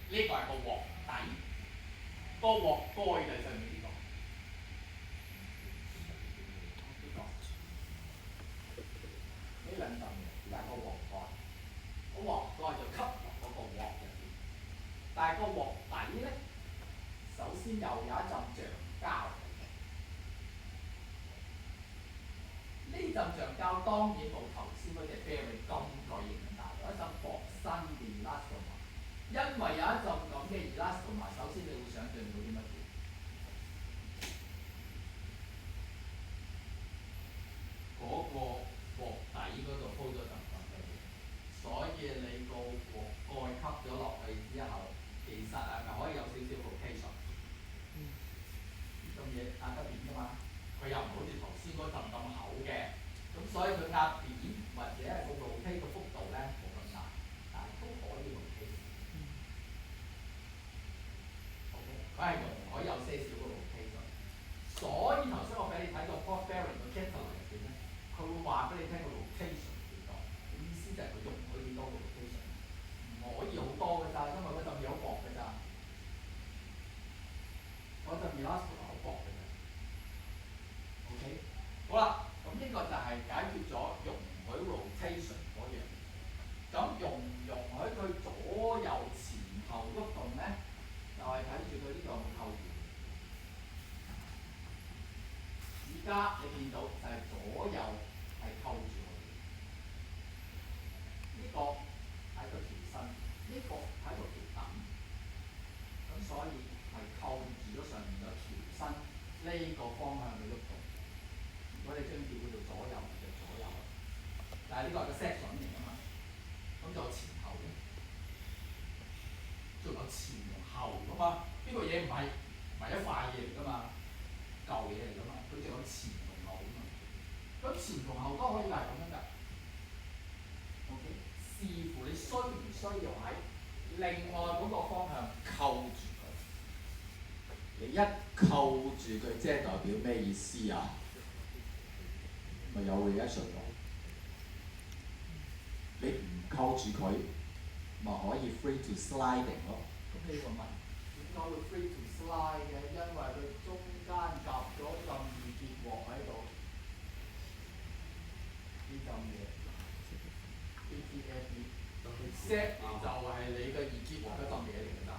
呢個係個鑊底，個鑊蓋就上面呢個。呢兩浸嘅就係個鑊蓋，個鑊蓋就吸入嗰個鑊入邊。但係個鑊底咧，首先又有一浸橡膠。呢浸橡膠當然冇頭先嗰隻 bearing 咁巨型咁大，有一浸薄身嘅 elastomer。因為有一浸咁嘅 elastomer，首先你會想象到啲乜嘢？嗰個鑊底嗰度鋪咗浸咁嘅嘢，所以你個鑊蓋吸咗落去之後，其實係咪可以有少少 rotation？咁嘢壓得扁㗎嘛，佢又唔好似頭先嗰浸咁厚嘅，咁所以佢壓扁或者係個 rotate 嘅幅度咧冇咁大，但係都可以 rotate。OK， 佢係容許有些少個 rotation。所以頭先我俾你睇個 pod bearing 個 catalog 入邊咧，佢會話俾你聽個 rotation 幾多，意思就係佢容許幾多個 rotation， 唔可以好多㗎咋，因為嗰浸嘢好薄㗎咋，嗰浸 elastomer 好薄㗎咋。OK， 好啦，咁呢個就係解決咗容許 rotation 嗰樣。咁容唔容許佢左右前後喐動咧？就係睇住佢呢個有冇扣住。而家你見到就係左右係扣住佢，呢個喺個條身，呢個喺個條躉，咁所以係扣住咗上面個條身呢個方向去喐動。如果你將條嗰度左右就左右，但係呢個係個 section 嚟㗎嘛，咁就有前後嘅，仲有前同後㗎嘛，呢個嘢唔係一塊嘢嚟㗎嘛。舊嘢嚟㗎嘛，佢就有前同後㗎嘛。咁前同後都可以係咁樣㗎。OK， 視乎你需唔需要喺另外嗰個方向扣住佢。你一扣住佢，即係代表咩意思啊？咪有 reaction 咯。你唔扣住佢，咪可以 free to sliding 咯。咁你會問點解會 free to slide 嘅？因為佢中間夾咗浸易結鑊喺度，呢浸嘢 ATFE，set 就係你嘅易結鑊嗰浸嘢嚟㗎咋，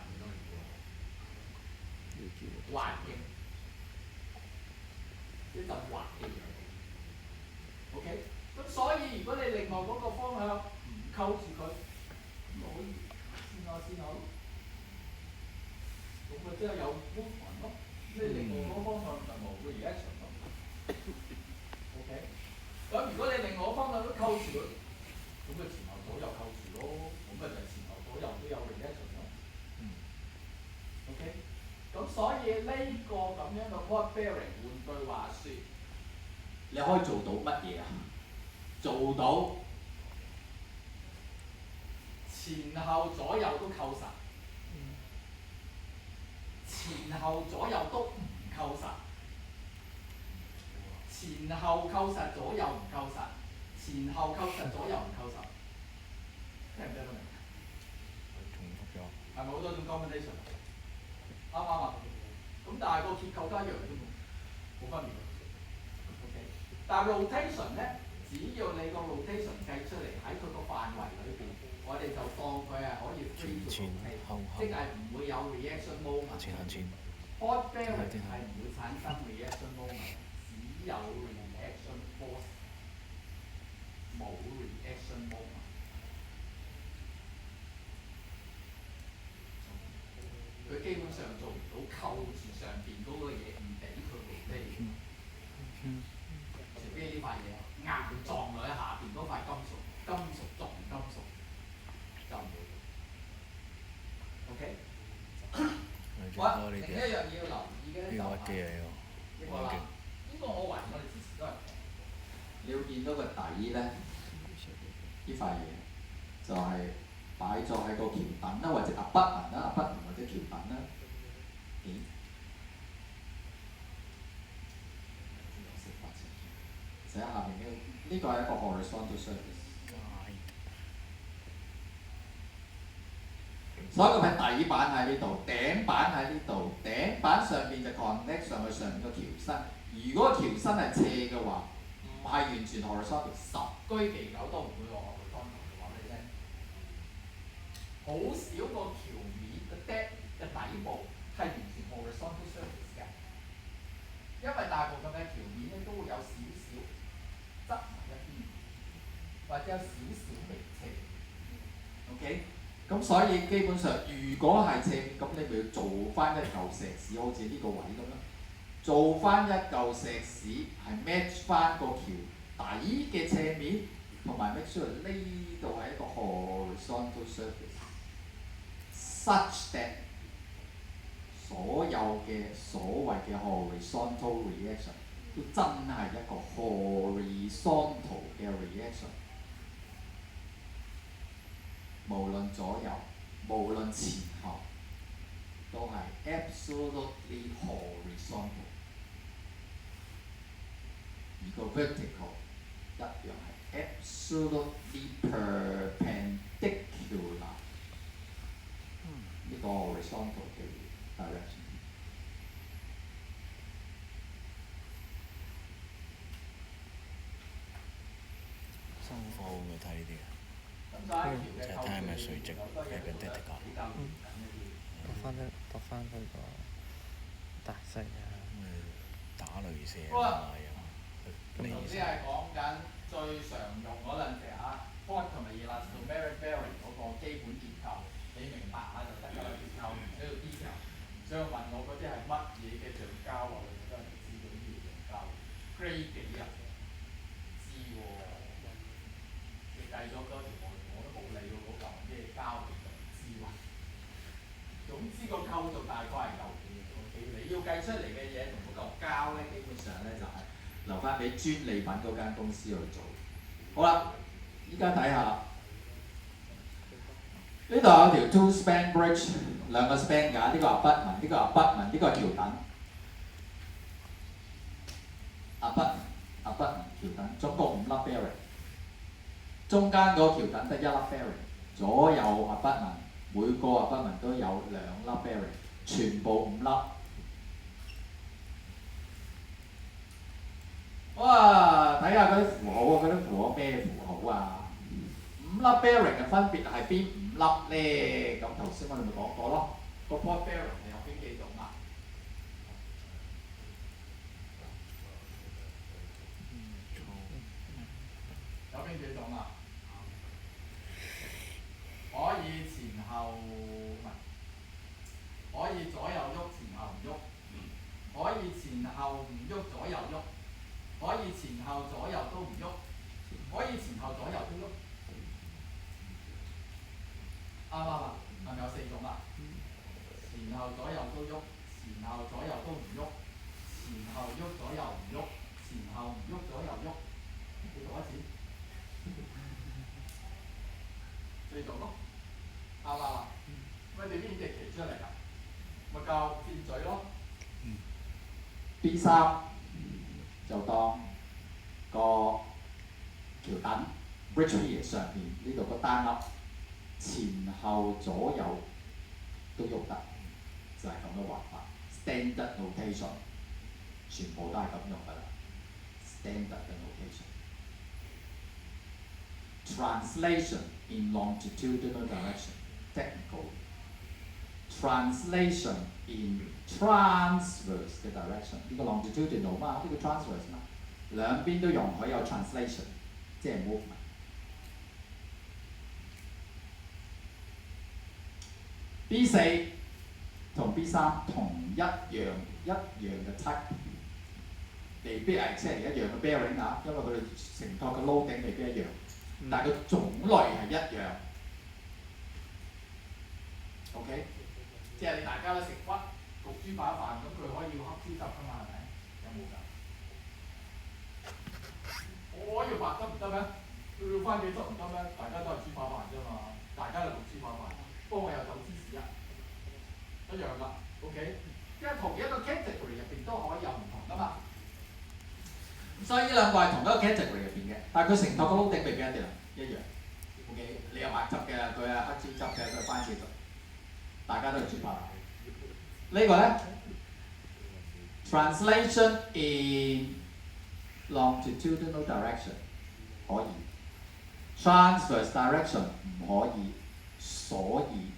滑嘅，一浸滑嘅嘢。OK， 咁所以如果你另外嗰個方向唔扣住佢，咁可以先好。咁佢即係有 movement 咯，你另外嗰個方向就冇個 reaction 咯。果你另外一方向都扣住佢，咁咪前後左右扣住咯，咁咪就係前後左右都有 reaction 咯。OK， 咁所以呢個咁樣嘅 pod bearing， 換句話説，你可以做到乜嘢啊？做到前後左右都扣實，前後左右都唔扣實，前後扣實左右唔扣實，前後扣實左右唔扣實，聽唔聽得明？重複咗。係咪好多種 combination？ 啱唔啱啊？咁但係個結構都一樣嘅啫喎，冇分別嘅。OK， 但係 rotation 咧，只要你個 rotation 計出嚟喺佢個範圍裏邊，我哋就當佢係可以 free to rotate， 即係唔會有 reaction moment。pod bearing 係唔會產生 reaction moment， 只有 reaction force， 冇 reaction moment。佢基本上做唔到扣住上邊嗰個嘢，唔俾佢 rotate。除非呢塊嘢硬撞落喺下邊嗰塊金屬撞金屬，就唔會。OK。好，另一樣嘢要留意嘅咧就係呢個啦。呢個我懷疑我哋之前都係講。你要見到個底咧，呢塊嘢就係擺咗喺個橋墩啦，或者abutment啦，abutment或者橋墩啦。寫下邊呢個係一個 horizontal surface。所以佢係底板喺呢度，頂板喺呢度，頂板上邊就 connect 上去上面個橋身。如果橋身係斜嘅話，唔係完全 horizontal， 十居其九都唔會落 horizontal 嘅話俾你聽。好少個橋面嘅 depth 嘅底部係完全 horizontal surface 嘅，因為大部分嘅橋面咧都會有少少側埋一邊，或者有少少微斜。OK。咁所以基本上，如果係斜面，咁你咪要做翻一嚿石屎，好似呢個位咁樣，做翻一嚿石屎係 match 翻個橋底嘅斜面，同埋 make sure 呢度係一個 horizontal surface，such that 所有嘅所謂嘅 horizontal reaction 都真係一個 horizontal 嘅 reaction。無論左右，無論前後，都係 absolutely horizontal。而個 vertical 一樣係 absolutely perpendicular。呢個 horizontal 嘅 direction。收貨會唔會睇呢啲啊？就係睇係咪垂直，係個 vertical。度翻佢個大細啊！打雷射好啦啊！頭先係講緊最常用嗰兩隻啊 pod 同埋 elastomeric bearing 嗰個基本結構，你明白下就得㗎啦。結構唔需要 detail，唔需要問我嗰啲係乜嘢嘅橡膠啊，你都係知道呢條橡膠 grade 幾啊？知喎，你計咗多條我都冇理喎，嗰嚿咩膠你就唔知喎。總之個構造大概係嚿嘢，OK，你要計出嚟嘅嘢同嗰嚿膠咧，基本上咧就係留翻俾專利品嗰間公司去做。好啦，依家睇下呢度有條 two span bridge， 兩個 span 架，呢個係abutment，呢個係abutment，呢個係橋墩。abutment 橋墩，總共5粒 bearing， 中間嗰橋墩得1粒 bearing， 左右 abutment， 每個 abutment 都有2粒 bearing， 全部5粒。哇！睇下嗰啲符號啊，嗰啲符號咩符號啊？5粒 bearing 嘅分別係邊5粒咧？咁頭先我哋咪講過咯，個 pod bearing 係有邊幾種啊？有邊幾種啊？可以前後唔係，可以左右喐，前後唔喐，可以前後唔喐，左右喐。可以前後左右都唔喐，可以前後左右都喐，啱唔啱啊？係咪有4種啊？前後左右都喐，前後左右都唔喐，前後喐左右唔喐，前後唔喐左右喐，你讀一次，4種咯，啱唔啱啊？咁你邊隻騎出嚟㗎？咪教轉嘴咯。B3就當個橋墩 bridge pier 上邊呢度個單粒前後左右都喐得，就係咁嘅畫法。Standard notation 全部都係咁用㗎啦。Standard 嘅 notation。Translation in longitudinal direction technical。Translation in transverse 嘅 direction， 呢個 longitudinal 嘛，呢個 transverse 嘛，兩邊都容許有 translation， 即係 movement。B4 同 B3 同一樣嘅 type， 未必係即係一樣嘅 bearing 啊，因為佢哋承托嘅 loading 未必一樣，但係佢種類係一樣。OK。即係你大家都食骨焗豬扒飯，咁佢可以要黑椒汁㗎嘛？係咪？有冇㗎？我要白汁唔得咩？要番茄汁唔得咩？大家都係豬扒飯啫嘛，大家都焗豬扒飯，不過我又走芝士一樣㗎。OK， 因為同一個 category 入邊都可以有唔同㗎嘛。所以呢兩個係同一個 category 入邊嘅，但係佢承托個 loading 未必一樣。OK， 你有白汁嘅，佢係黑椒汁嘅，佢係番茄汁。大家都係豬扒飯。呢個咧 ，translation in longitudinal direction 可以 ，transverse direction 唔可以，所以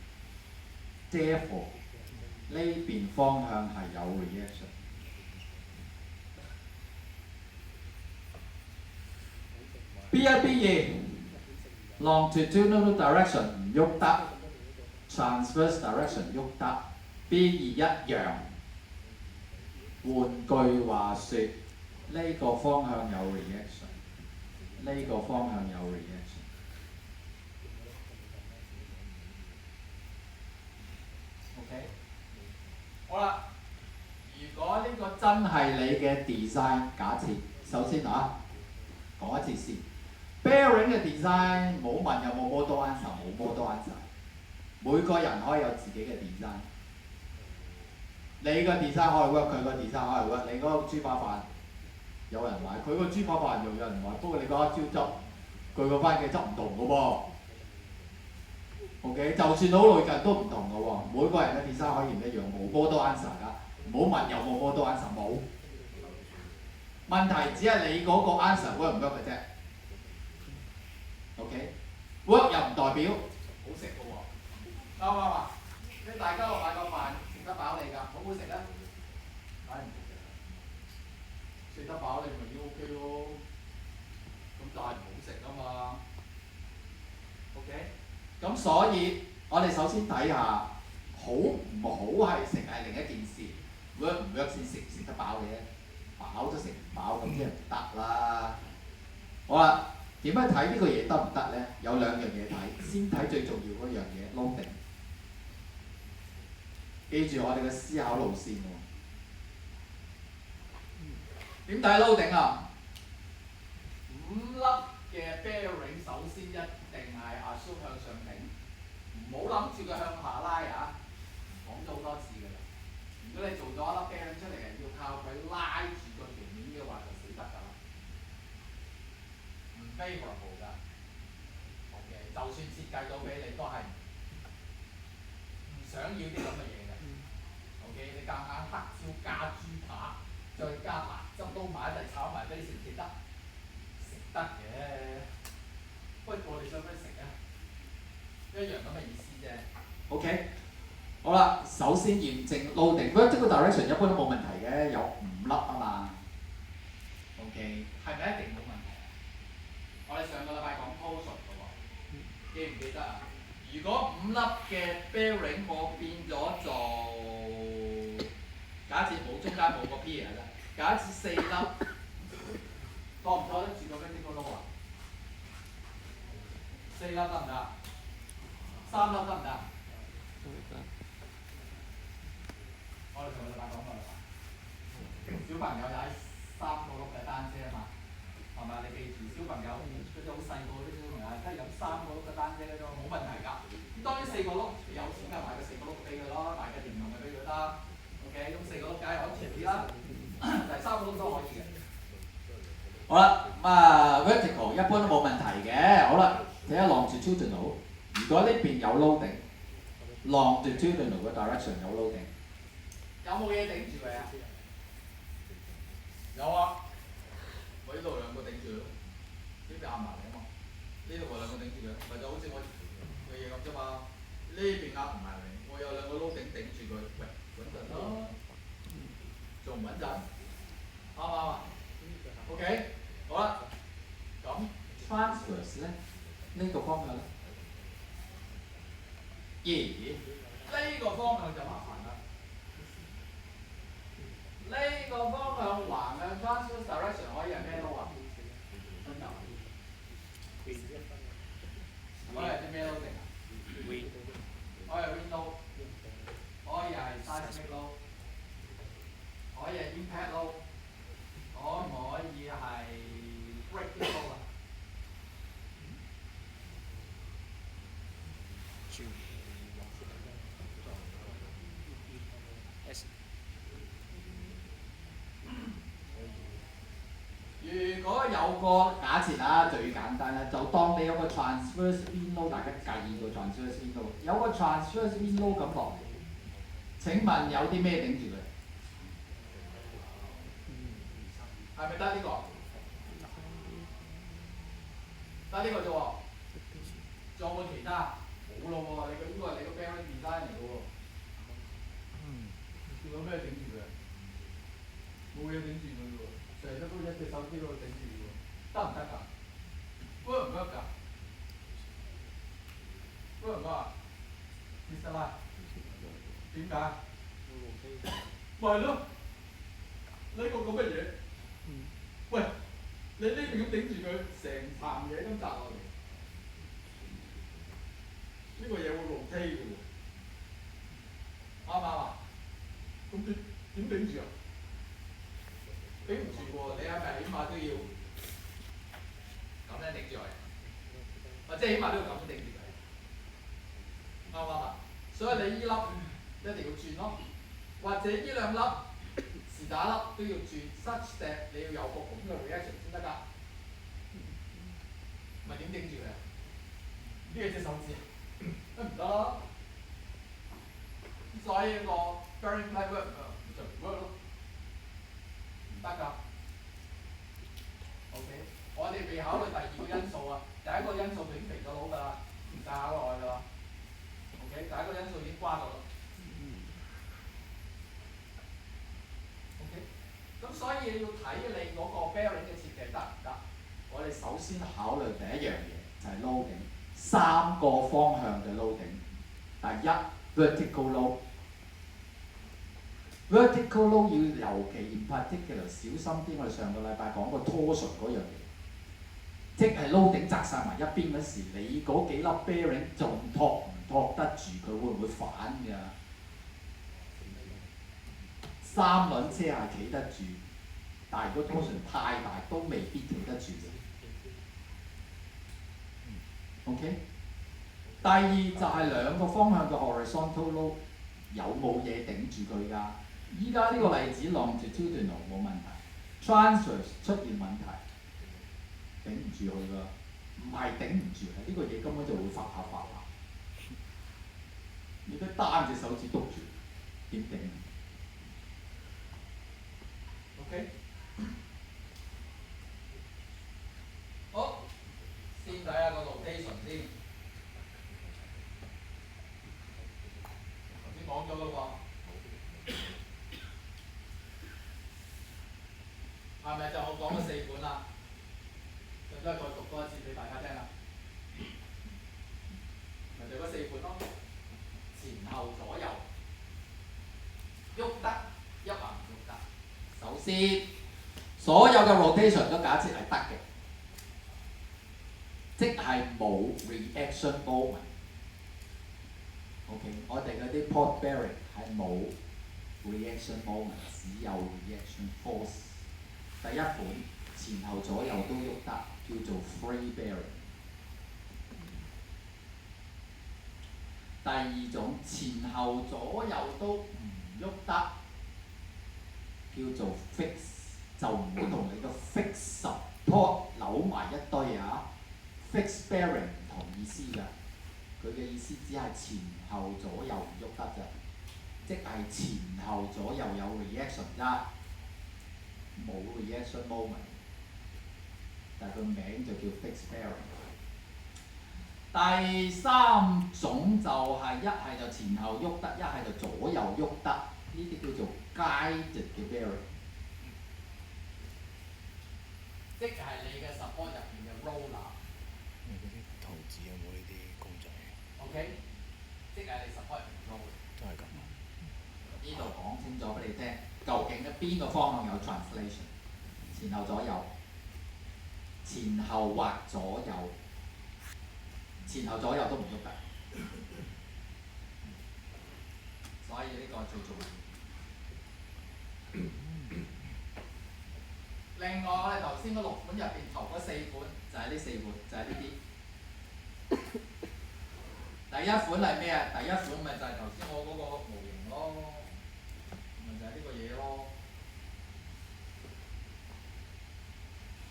therefore 呢邊方向係有 reaction。B1、B2 longitudinal direction 唔喐得。Transverse direction 喐得 ，B2 一樣。換句話說，呢個方向有 reaction， 呢個方向有 reaction。OK， 好啦，如果呢個真係你嘅 design， 假設首先講一次先 ，bearing 嘅 design 冇問有冇 model answer， 冇 model answer。每個人可以有自己嘅 design， 你個 design 可以 work， 佢個 design 可以 work。你嗰個豬扒飯有人買，佢個豬扒飯又有人買，不過你嗰個椒汁，佢個番茄汁唔同嘅喎。OK， 就算好類近都唔同嘅喎，每個人嘅 design 可以唔一樣，冇 model answer 㗎。唔好問有冇 model answer， 冇。問題只係你嗰個 answer work 唔 work 嘅啫。OK，work 又唔代表好食嘅喎。啱唔啱啊？你大家落買個飯食得飽你㗎，好唔好食咧？梗係唔食嘅，食得飽你咪要 OK 咯。咁但係唔好食啊嘛。OK， 咁所以我哋首先睇下好唔好係食係另一件事 ，work 唔 work 先食得飽嘅，飽都食唔飽咁即係唔得啦。好啦，點樣睇呢個嘢得唔得咧？有兩樣嘢睇，先睇最重要嗰樣嘢 loading。記住我哋嘅思考路線喎。點睇 loading 啊？5粒嘅 bearing 首先一定係 assume 向上頂，唔好諗住佢向下拉啊！講咗好多次㗎啦。如果你做咗一粒 bearing 出嚟係要靠佢拉住個條面嘅話，就死得㗎啦。唔 favorable 㗎。OK， 就算設計到俾你都係唔想要啲咁嘅嘢嘅。OK， 你夾硬黑椒加豬扒，再加白汁撈埋一齊炒埋俾你食唔食得？食得嘅，不過你想唔想食啊？一樣咁嘅意思啫。OK， 好啦，首先驗證 loading，vertical direction 一般都冇問題嘅，有5粒啊嘛。OK， 係咪一定冇問題啊？我哋上個禮拜講 torsion 嘅喎，記唔記得啊？如果5粒嘅 bearing 我變咗做，假設冇中間冇個 pier 啦，假設4粒，多唔多得住個 vertical load 啊？ 4粒得唔得？3粒得唔得？我哋上個禮拜講過啦，小朋友踩3個轆嘅單車啊嘛，係咪？你記住，小朋友嗰啲好細個嗰啲小朋友，真係飲3個轆嘅單車嗰種冇問題㗎。咁當然4個轆，你有錢梗係買個4個轆俾佢咯，買個電動嘅俾佢得。OK，咁4個轆梗係安全啲啦，第3個轆都可以嘅。好啦，咁vertical 一般都冇問題嘅。好啦，睇下 longitudinal， 如果呢邊有 loading，longitudinal 嘅 direction 有 loading， 有冇嘢頂住佢啊？有啊，我呢度2個頂住咯，呢邊壓埋嚟啊嘛，呢度我2個頂住嘅，咪就好似我嘅嘢咁啫嘛。呢邊壓唔埋嚟，我有2個 loading 頂住佢，喂，穩陣咯，仲唔穩陣？啱唔啱啊 ？OK。好啦，咁 transverse 咧，呢個方向咧，呢個方向就麻煩啦。呢個方向橫向 transverse direction 可以係咩撈啊？可以係啲咩撈定啊？可以係 wind load， 可以係 seismic load， 可以係 impact load， 可唔可以係breaking load 啊？如果有個假設啊，最簡單啦，就當你有個 transverse wind load， 大家計個 transverse wind load， 有個 transverse wind load 咁落嚟，請問有啲咩頂住佢？係咪得呢個？得呢個啫喎，仲有冇其他？冇咯喎，你個呢個係你個 bearing design 嚟嘅喎，仲有咩頂住佢？冇嘢頂住佢喎，成日都一隻手機喺度頂住喎，得唔得㗎 ？work 唔 work 㗎 ？work 唔 work 啊 ？Mr. Lai， 點解？咪係咯，呢個咁乜嘢？喂，你呢邊咁頂住佢，成棚嘢咁砸落嚟，呢個嘢會rotate嘅喎，啱唔啱啊？咁點頂住啊？頂唔住喎，你係咪起碼都要咁樣頂住佢？或者起碼都要咁頂住佢，啱唔啱啊？所以你依粒一定要轉咯，或者依2粒是打粒都要轉 ，such that 你要有個咁嘅 reaction 先得㗎。咪點頂住佢啊？呢隻手指得唔得啦？所以個 bearing plate work 就唔 work 咯，唔得㗎。OK， 我哋未考慮第2個因素啊，第1個因素已經肥咗佬㗎啦，唔使考慮㗎啦。OK， 第1個因素已經瓜咗啦。OK， 咁所以要睇你嗰個 bearing 嘅設計得唔得？我哋首先考慮第一樣嘢就係 loading， 3個方向嘅 loading。第一 vertical load。vertical load 要尤其 in particular 小心啲，我哋上個禮拜講過 torsion 嗰樣嘢，即係 loading 擲晒埋一邊嗰時，你嗰幾粒 bearing 仲托唔托得住佢，會唔會反㗎？3輪車係企得住，但係如果 torsion 太大都未必企得住嘅。OK， 第二就係2個方向嘅 horizontal load 有冇嘢頂住佢㗎？依家呢個例子 longitudinal 冇問題 ，transverse 出現問題，頂唔住佢㗎，唔係頂唔住，係呢個嘢根本就會發下發下，你都單隻手指篤住，點頂 ？OK， 好，先睇下個 rotation 先。頭先講咗啦喎。係咪就我講嘅4款啦？就再讀多一次俾大家聽啦。咪就嗰4款咯，前後左右，喐得一橫唔喐得。首先，所有嘅 rotation 都假設係得嘅，即即係冇 reaction moment。OK， 我哋嗰啲 port bearing 係冇 reaction moment， 只有 reaction force。第一款前後左右都喐得，叫做 free bearing。第二種前後左右都唔喐得，叫做 fix， 就唔會同你個 fix support 扭埋一堆啊。fix bearing 唔同意思㗎，佢嘅意思只係前後左右唔喐得啫，即係前後左右有 reaction 啫，冇 reaction moment。但係個名就叫 fix bearing。第三種就係一係就前後喐得，一係就左右喐得，呢啲叫做 guided 嘅 bearing， 即係你嘅 support 入邊嘅 roller。你嗰啲圖紙有冇呢啲公仔？OK， 即係你 support 入邊嘅 roller。都係咁啊！呢度講清楚俾你聽，究竟嘅邊個方向有 translation？ 前後左右，前後或左右。前後左右都唔喐得，所以呢個最重要。另外我哋頭先嗰6款入邊頭嗰4款就係呢4款，就係呢啲。第一款係咩啊？第一款咪就係頭先我嗰個模型咯，咪就係呢個嘢咯，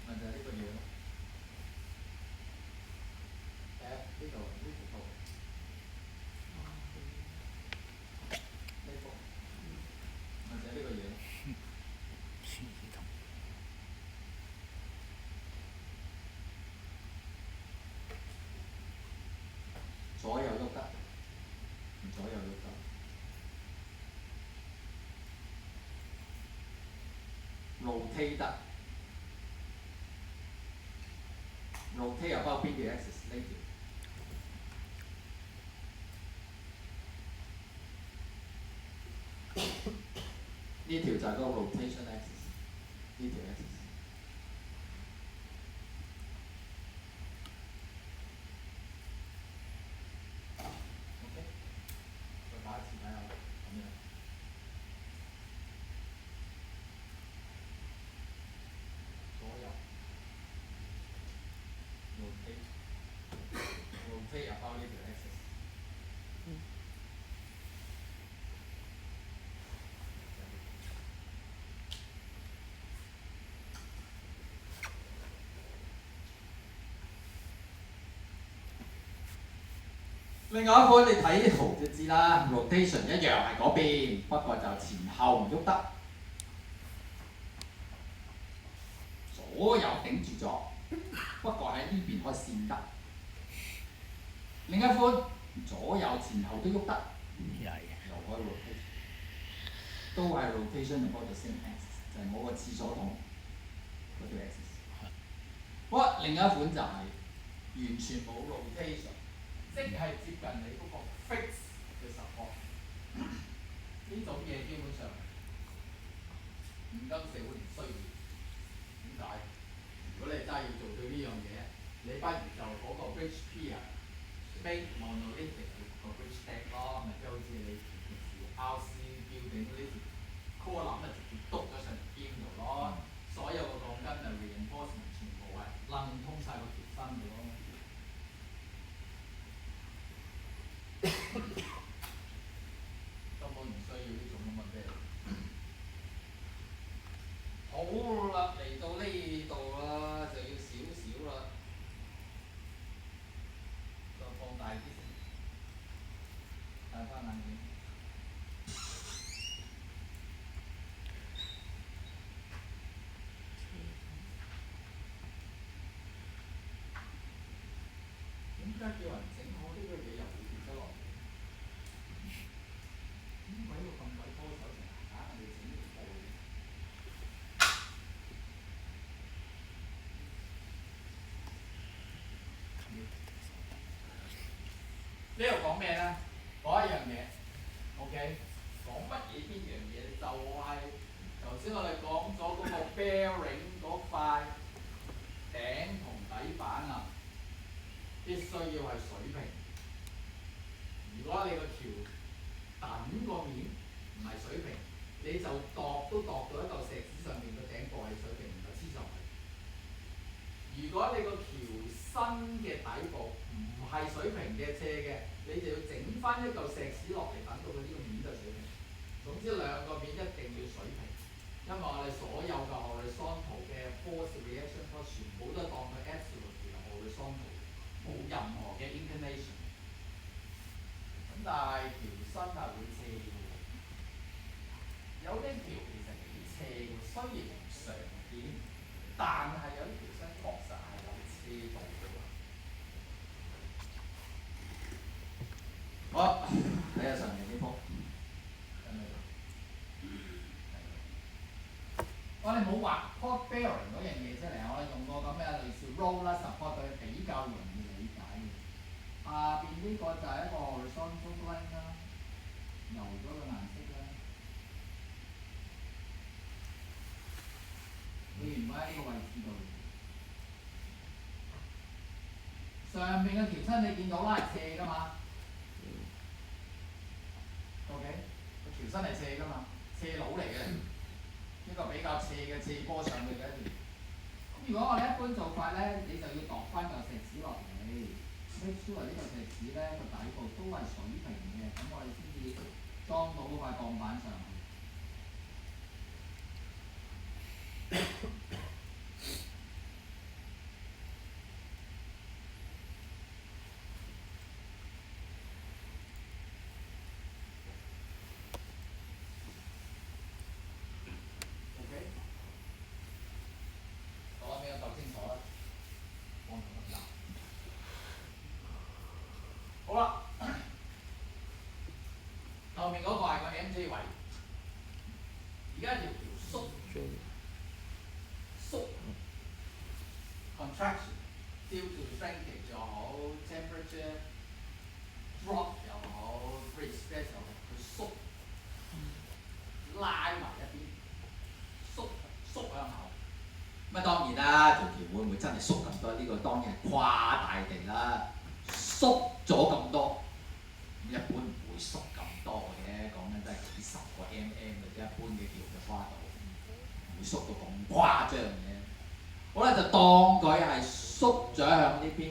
咪就係呢個嘢咯。呢度呢條圖，呢幅，咪就係呢個嘢咯。獅子頭。左右喐得，唔左右喐得。rotate 得 ，rotate 又包邊條 axis？ 呢條。呢條就係嗰個 rotation axis， 呢條 axis。OK， 再打一次睇下，咁樣。左右 rotate 又包呢條 axis。另外一款你睇啲圖就知啦 ，rotation 一樣係嗰邊，不過就前後唔喐得，左右頂住咗，不過喺呢邊可以線得。另一款左右前後都喐得，又可以 rotation， 都係 rotation about the same axis， 就係我個廁所筒嗰條 axis。好，另一款就係完全冇 rotation。即係接近你嗰個 fix 嘅 support， 呢種嘢基本上現今社會唔需要。點解？如果你真係要做到呢樣嘢，你不如就嗰個 bridge pier make monolithic 個 bridge deck 咯，咪即係好似你平時 RC building 嗰啲 column 咪直接篤咗上條邊度咯，所有個鋼筋咪 reinforcement 全部係楞通晒個條身嘅咯。根本唔需要呢種咁嘅咩。好啦，嚟到呢度啦，就要少少啦，再放大啲先，戴翻眼鏡。點解叫人整好呢個嘢又會跌得落嚟？點解要咁鬼多手成日硬係要整呢個嘢？呢度講咩咧？講一樣嘢 ，OK？ 講乜嘢邊樣嘢？就係頭先我哋講咗嗰個 bearing 嗰塊頂同底板啊。必須要係水平。如果你個橋等個面唔係水平，你就度都度到一嚿石子上面個頂部係水平，就黐上去。如果你個橋身嘅底部唔係水平嘅斜嘅，你就要整翻一嚿石屎落嚟，等到佢呢個面就水平。總之兩個面一定要水平，因為我哋所有嘅 horizontal 嘅 force reaction force 全部都係當佢 absolute 嘅 horizontal， 冇任何嘅 inclination。咁但係橋身係會斜嘅，有啲橋其實幾斜嘅，雖然唔常見，但係有啲橋身確實係有斜度嘅。好，睇下上面呢幅。我哋冇畫 port bearing 嗰樣嘢出嚟，我哋用個咁嘅類似 roller support 佢比較容易理解嘅。下邊呢個就係一個 horizontal plane 啦，油咗個顏色啦。佢原本喺呢個位置度。上邊嘅橋身你見到啦，係斜㗎嘛 ？OK， 個橋身係斜㗎嘛，斜佬嚟嘅。一個比較斜嘅斜坡上去嘅一條。咁如果我哋一般做法咧，你就要度翻嚿石屎落嚟 ，make sure 呢嚿石屎咧個底部都係水平嘅，咁我哋先至裝到嗰塊鋼板上去。好啦，後面嗰個係個 MJ 位，而家條橋縮 contraction due to shrinkage 又好 temperature drop 又好 free space 又好，佢縮拉埋一邊，縮向後。咁當然啦，條橋會唔會真係縮咁多？呢個當然係誇大地啦。縮咗咁多，一般唔會縮咁多嘅，講緊真係幾十個 mm 嘅啫，一般嘅橋嘅跨度，唔會縮到咁誇張嘅。好啦，就當佢係縮咗向呢邊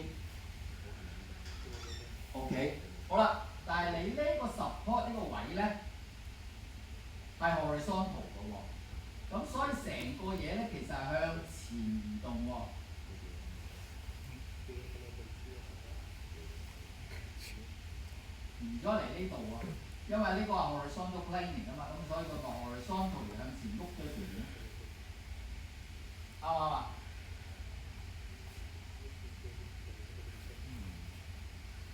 ，OK， 好啦，但係你呢個 support 呢個位咧係 horizontal 嘅喎，咁所以成個嘢咧其實係向前移動喎。移咗嚟呢度喎，因為呢個係 horizontal plane 嚟㗎嘛，咁所以個 horizontal 向前碌咗條線，啱唔啱啊？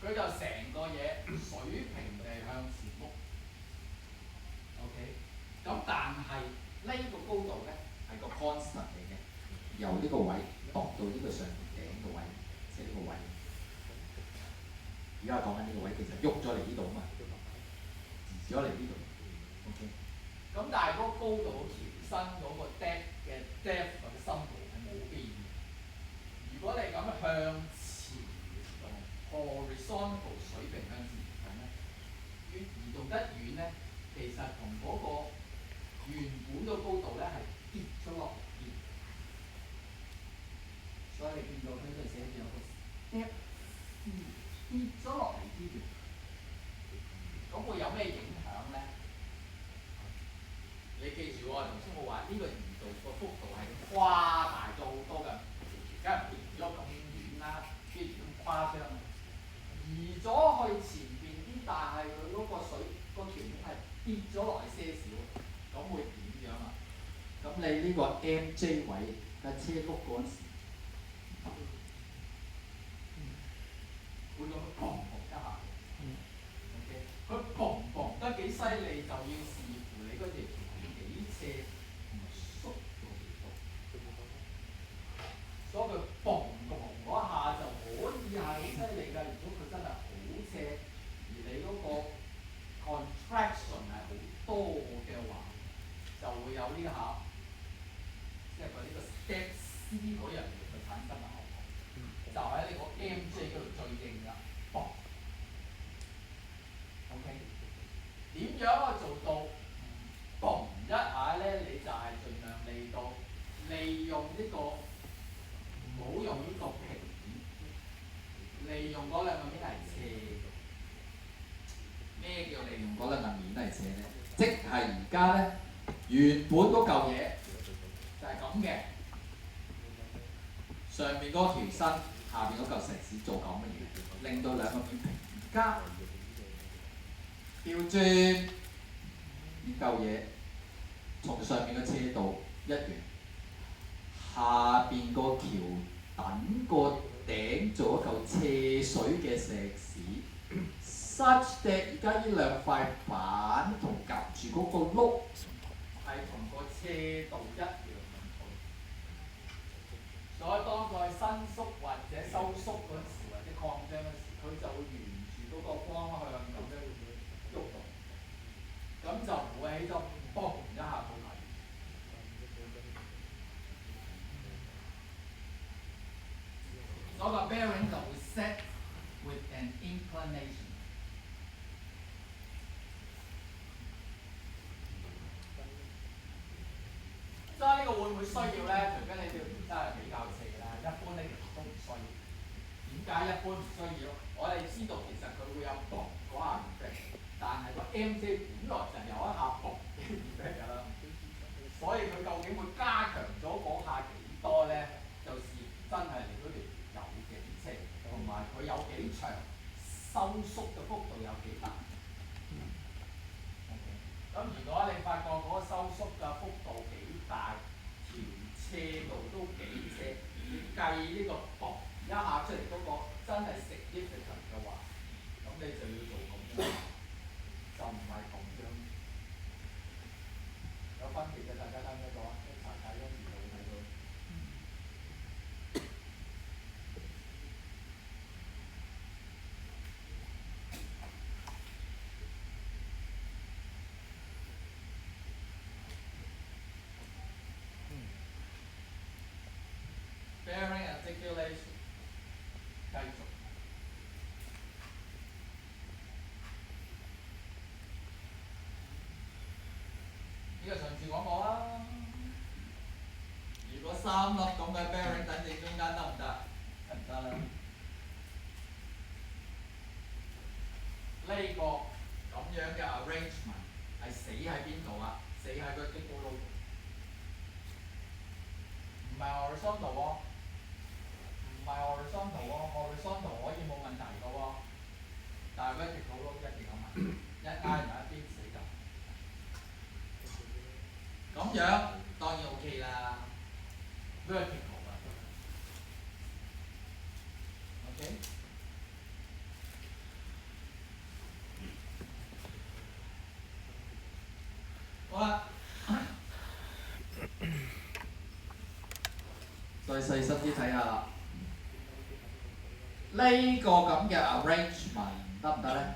佢就成個嘢水平地向前碌 ，OK。咁但係呢個高度咧係個 constant 嚟嘅，由呢個位度到呢個上頂個位，即係呢個位。而家講緊呢個位其實喐咗嚟呢度啊嘛。移咗嚟呢度 ，OK。咁但係嗰個高度橋身嗰個 depth 或者深度係冇變嘅。如果你咁向前移動 ，horizontal 水平向前移動咧，越移動得遠咧，其實同嗰個原本個高度咧係跌咗落嚟嘅。所以你見到佢呢度寫住有個 step 跌咗落嚟呢條。咁會有咩影響咧？你記住喎，頭先我話呢個移動個幅度係誇大咗好多㗎，而家移咗咁遠啦，跟住咁誇張，移咗去前邊啲，但係佢嗰個水個橋面係跌咗落嚟些少，咁會點樣啊？咁你呢個 MJ 位架車碌嗰陣時，會咁樣砰砰一下。OK， 佢砰砰得幾犀利，就要視乎你嗰條橋幾斜同埋縮咗幾多。所以佢砰砰嗰下就可以係好犀利㗎。如果佢真係好斜，而你嗰個 contraction 係好多嘅話，就會有呢下，即係佢呢個 step C 嗰樣嘢佢產生嘅效果，就喺呢個 MJ 嗰度最正。利用嗰兩個面係斜嘅。咩叫利用嗰兩個面係斜咧？即係而家咧原本嗰嚿嘢就係咁嘅，上面嗰條身，下邊嗰嚿石屎做咁嘅嘢，令到兩個面平。而家調轉呢嚿嘢，從上面嘅斜度一樣，下邊個橋等個頂做一嚿斜水嘅石屎。such that 而家呢兩塊板同夾住嗰個碌係同個斜度一樣咁粗，所以當佢伸縮或者收縮嗰時，或者擴張嗰時，佢就會沿住嗰個方向咁樣喐動，咁就唔會喺度嘣一下到底。所以個 bearing 就會 set with an inclination。所以呢個會唔會需要咧？除非你條真係比較斜啦，一般咧其實都唔需要。點解一般唔需要？我哋知道其實佢會有嘣嗰下 effect， 但係個 MJ 本來就有一下嘣嘅 effect 㗎啦。所以佢究竟會加強咗嗰下幾多咧？就視真係你嗰條有幾斜，同埋佢有幾長，收縮嘅幅度有幾大。咁如果你發覺嗰個收縮嘅幅度幾大，條斜度都幾斜，你計呢個嘣一下出嚟嗰個真係significant嘅話，咁你就要做咁樣，就唔係咁樣。有分別嘅，大家睇唔睇到啊？一齊睇嗰時就會睇到。bearing articulation 繼續。呢個上次講過啦。如果三粒咁嘅 bearing 等正中間得唔得？得唔得啦？呢個咁樣嘅 arrangement 係死喺邊度啊？死喺個經過路，唔係 horizontal 喎。唔係 horizontal 喎 ，horizontal 可以冇問題嘅喎，但係 vertical 咯一定有問題，一挨埋一邊死㗎。咁樣當然 OK 啦 ，vertical 啊 ，OK。好啦，再細心啲睇下啦。呢個咁嘅 arrangement 得唔得咧？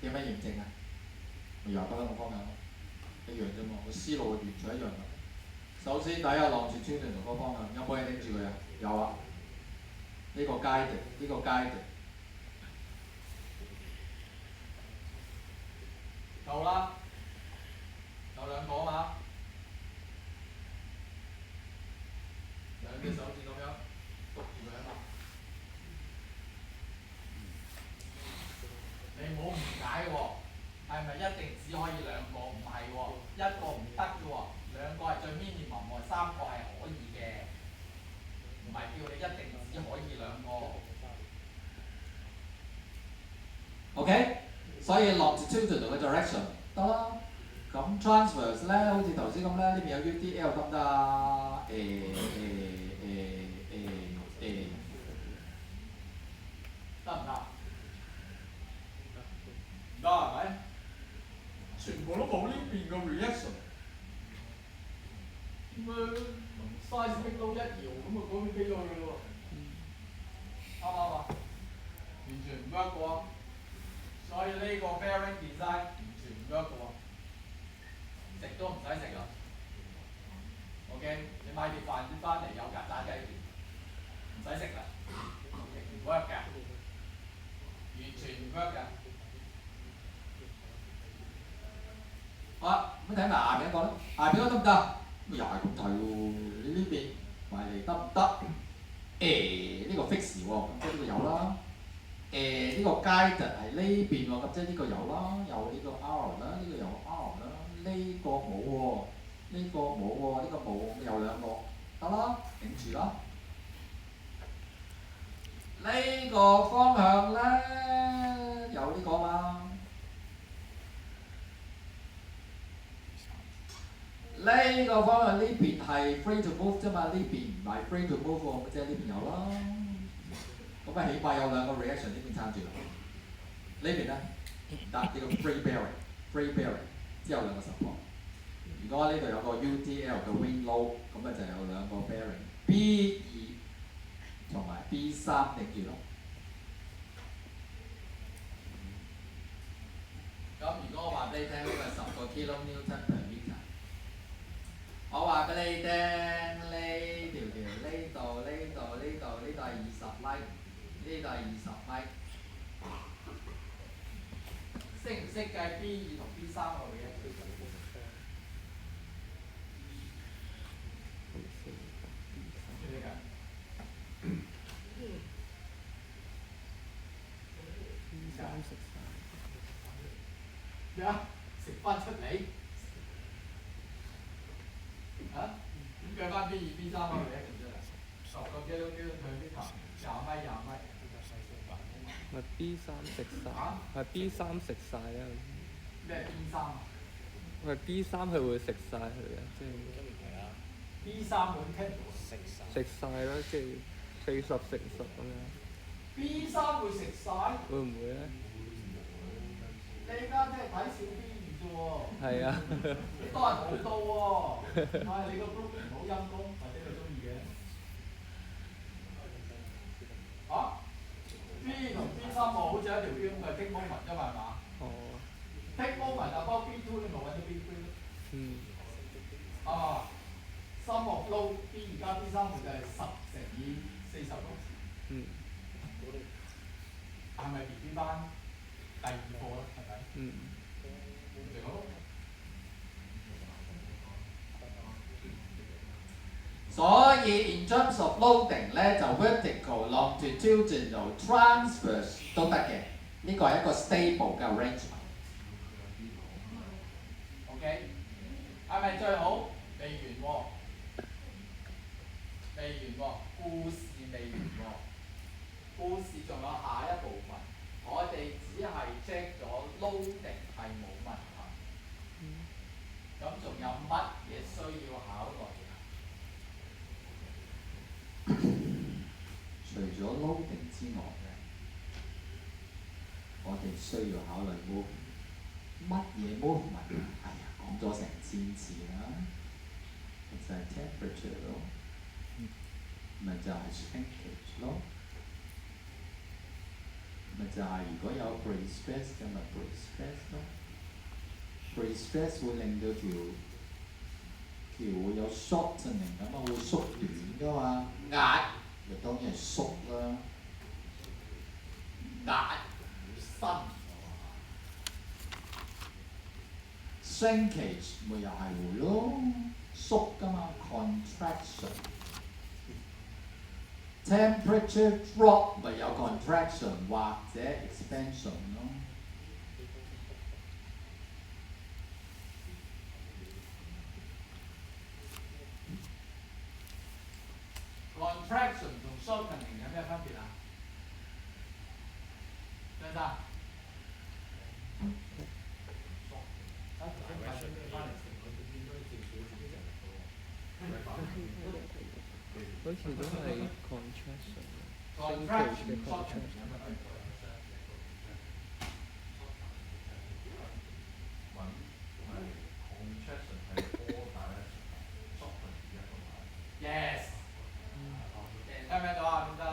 點樣驗證啊？咪又得啦，個方向一樣啫嘛，個思路完全一樣㗎。首先睇下浪住穿同個方向，有冇嘢頂住佢啊？有啊。呢個階段，呢個階段夠啦，有兩個啊嘛。兩隻手指咁樣篤住佢啊嘛。你唔好誤解喎，係咪一定只可以兩個？唔係喎，一個唔得嘅喎，兩個係最 minimum喎，三個係可以嘅，唔係叫你一定只可以兩個。OK， 所以 longitudinal 嘅 direction 得啦。咁 transverse 咧，好似頭先咁咧，呢邊有 UDL 得唔得啊？得唔得？唔得係咪？全部都冇呢邊嘅 reaction。咁啊，size 逼到一搖咁啊，嗰邊飛咗去咯喎。啱唔啱啊？完全唔 work 嘅喎。所以呢個 bearing design 完全唔 work 嘅喎，食都唔使食啦。OK， 你買碟飯碟翻嚟有曱甴雞段，唔使食啦。OK， 唔 work 㗎，完全唔 work 㗎。好啦，咁睇埋下邊一個啦，下邊嗰個得唔得？又係咁睇喎，你呢邊埋嚟得唔得？呢個 fix 喎，咁即係呢個有啦。呢個 guide 係呢邊喎，咁即係呢個有啦，有呢個 R 啦，呢個有 R 啦，呢個冇喎，呢個冇喎，呢個冇，咁有兩個得啦，頂住啦。呢個方向咧有呢個嘛？呢個方向呢邊係 free to move 啫嘛，呢邊唔係 free to move 喎，咁即係呢邊有啦。咁啊，起碼有兩個 reaction 呢邊撐住啦。呢邊咧唔得，呢個 free bearing 之後兩個 support。如果呢度有個 UDL 嘅 wing load，咁啊就有兩個 bearing B2同埋 B3頂住咯。咁如果我話俾你聽，呢個10個 kN/m， 我話俾你聽，呢條呢度係20米，呢度係20米。識唔識計 B2同 B3個嘅？咩啊？食翻出嚟？嚇？點計翻 B2、B3個嘅出嚟？10個 kN/m 佢呢頭20米。咪 B3食晒，係 B3食晒啦。咩 B3 啊？咪 B3佢會食晒佢嘅，即係 B3 會傾食晒啦，即係40乘10咁樣。B3會食晒？會唔會咧？你而家真係睇小 B2啫喎。係啊。你多人好多喎，你個 group 唔好陰功，或者你中意嘅。嚇？B 同 B3 好似一條圈咁嘅 peak moment 啫嘛，係嘛？哦。peak moment 就幫 B2，你咪揾咗 B3 咯。嗯。啊，sum of load B2加 B3就係10乘以40咯。嗯。係咪 repeat 翻第二課啦？係咪？嗯。咪好。所以 in terms of loading 咧，就 vertical、longitudinal、transverse 都得嘅，呢個係一個 stable 嘅 arrangement。OK， 係咪最好？未完喎，故事未完喎，故事仲有下一部分，我哋只係 check 咗 loading 係冇問題，咁仲有乜嘢需要考慮？除咗 loading 之外嘅，我哋需要考慮 movement。乜嘢 movement 啊？哎呀，講咗成1000次啦，就係 temperature 咯，咪就係 shrinkage 咯，咪就係如果有 pre-stress 嘅咪 pre-stress 咯。pre-stress 會令到條會有 shortening 咁啊，會縮短噶嘛，壓就當然係縮啦，壓會伸，shrinkage 咪又係會咯，縮噶嘛 contraction。temperature drop 咪有 contraction 或者 expansion 咯。contraction 同 shortening 有咩分別啊？張生，好似都係 contraction， contraction 嘅 contraction。Yes。聽唔聽到啊？點解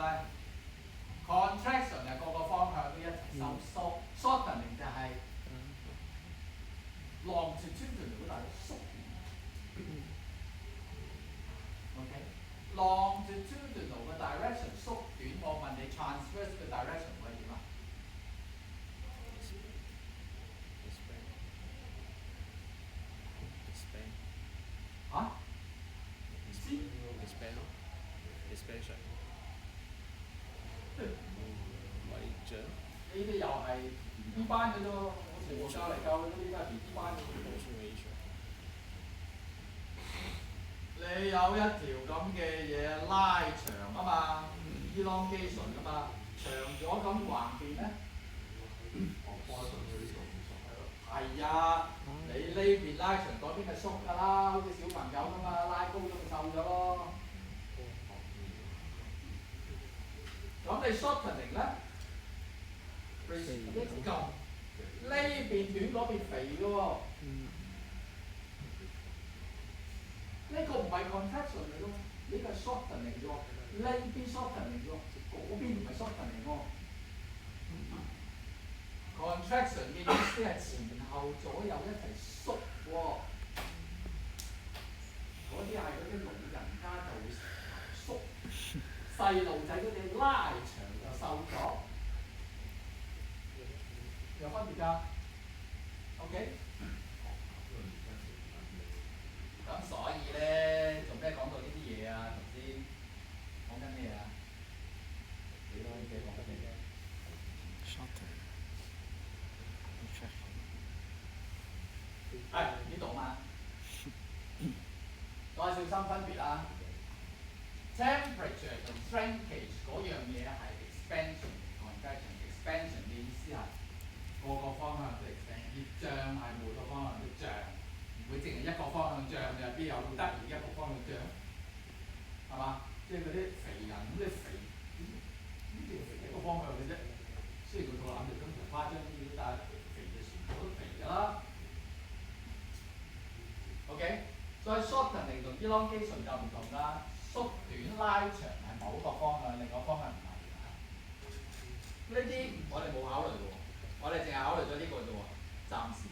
contraction 係個個方向都一齊收縮 ，shortening 就係 longitudinal 嗰大縮短。OK，longitudinal 嘅 direction 縮短，我問你 transverse 嘅 direction 乜嘢 expansion 米長呢啲又係 B 班嘅啫喎，我全部教嚟教去嗰啲都係 B 班嘅喎。你有一條咁嘅嘢拉長啊嘛，elongation 啊嘛，長咗咁橫邊咧，係啊，你呢邊拉長嗰邊係縮㗎啦，好似小朋友咁嘛，拉高咗咪瘦咗咯。咁你 shortening 咧 ，restrict 咁，呢邊短嗰邊肥嘅喎。呢個唔係 contraction 嚟㗎，呢個係 shortening 啫喎，呢邊 shortening 啫喎，嗰邊唔係 shortening 喎。contraction 嘅意思係前後左右一齊縮喎，嗰啲係嗰啲老人家就會縮，細路仔嗰啲拉長就瘦咗，有分別㗎。OK。咁所以咧，做咩講到呢啲嘢啊？頭先講緊咩啊？幾多幾講緊咩嘅？係呢度嘛？再小心分別啊 ！temperature 同 shrinkage 嗰樣嘢係 expansion contraction。expansion 嘅意思係個個方向都 expand， 熱脹係每個方向都脹。唔會淨係一個方向漲嘅，邊有得而一個方向漲？係嘛？即係嗰啲肥人咁，你肥呢條肥一個方向嘅啫。雖然個肚腩就咁誇張啲，但係肥就全部都肥㗎啦。OK， 所以 shortening 同 elongation 就唔同啦。縮短拉長係某一個方向，另一個方向唔係㗎。呢啲我哋冇考慮喎，我哋淨係考慮咗呢個啫喎，暫時。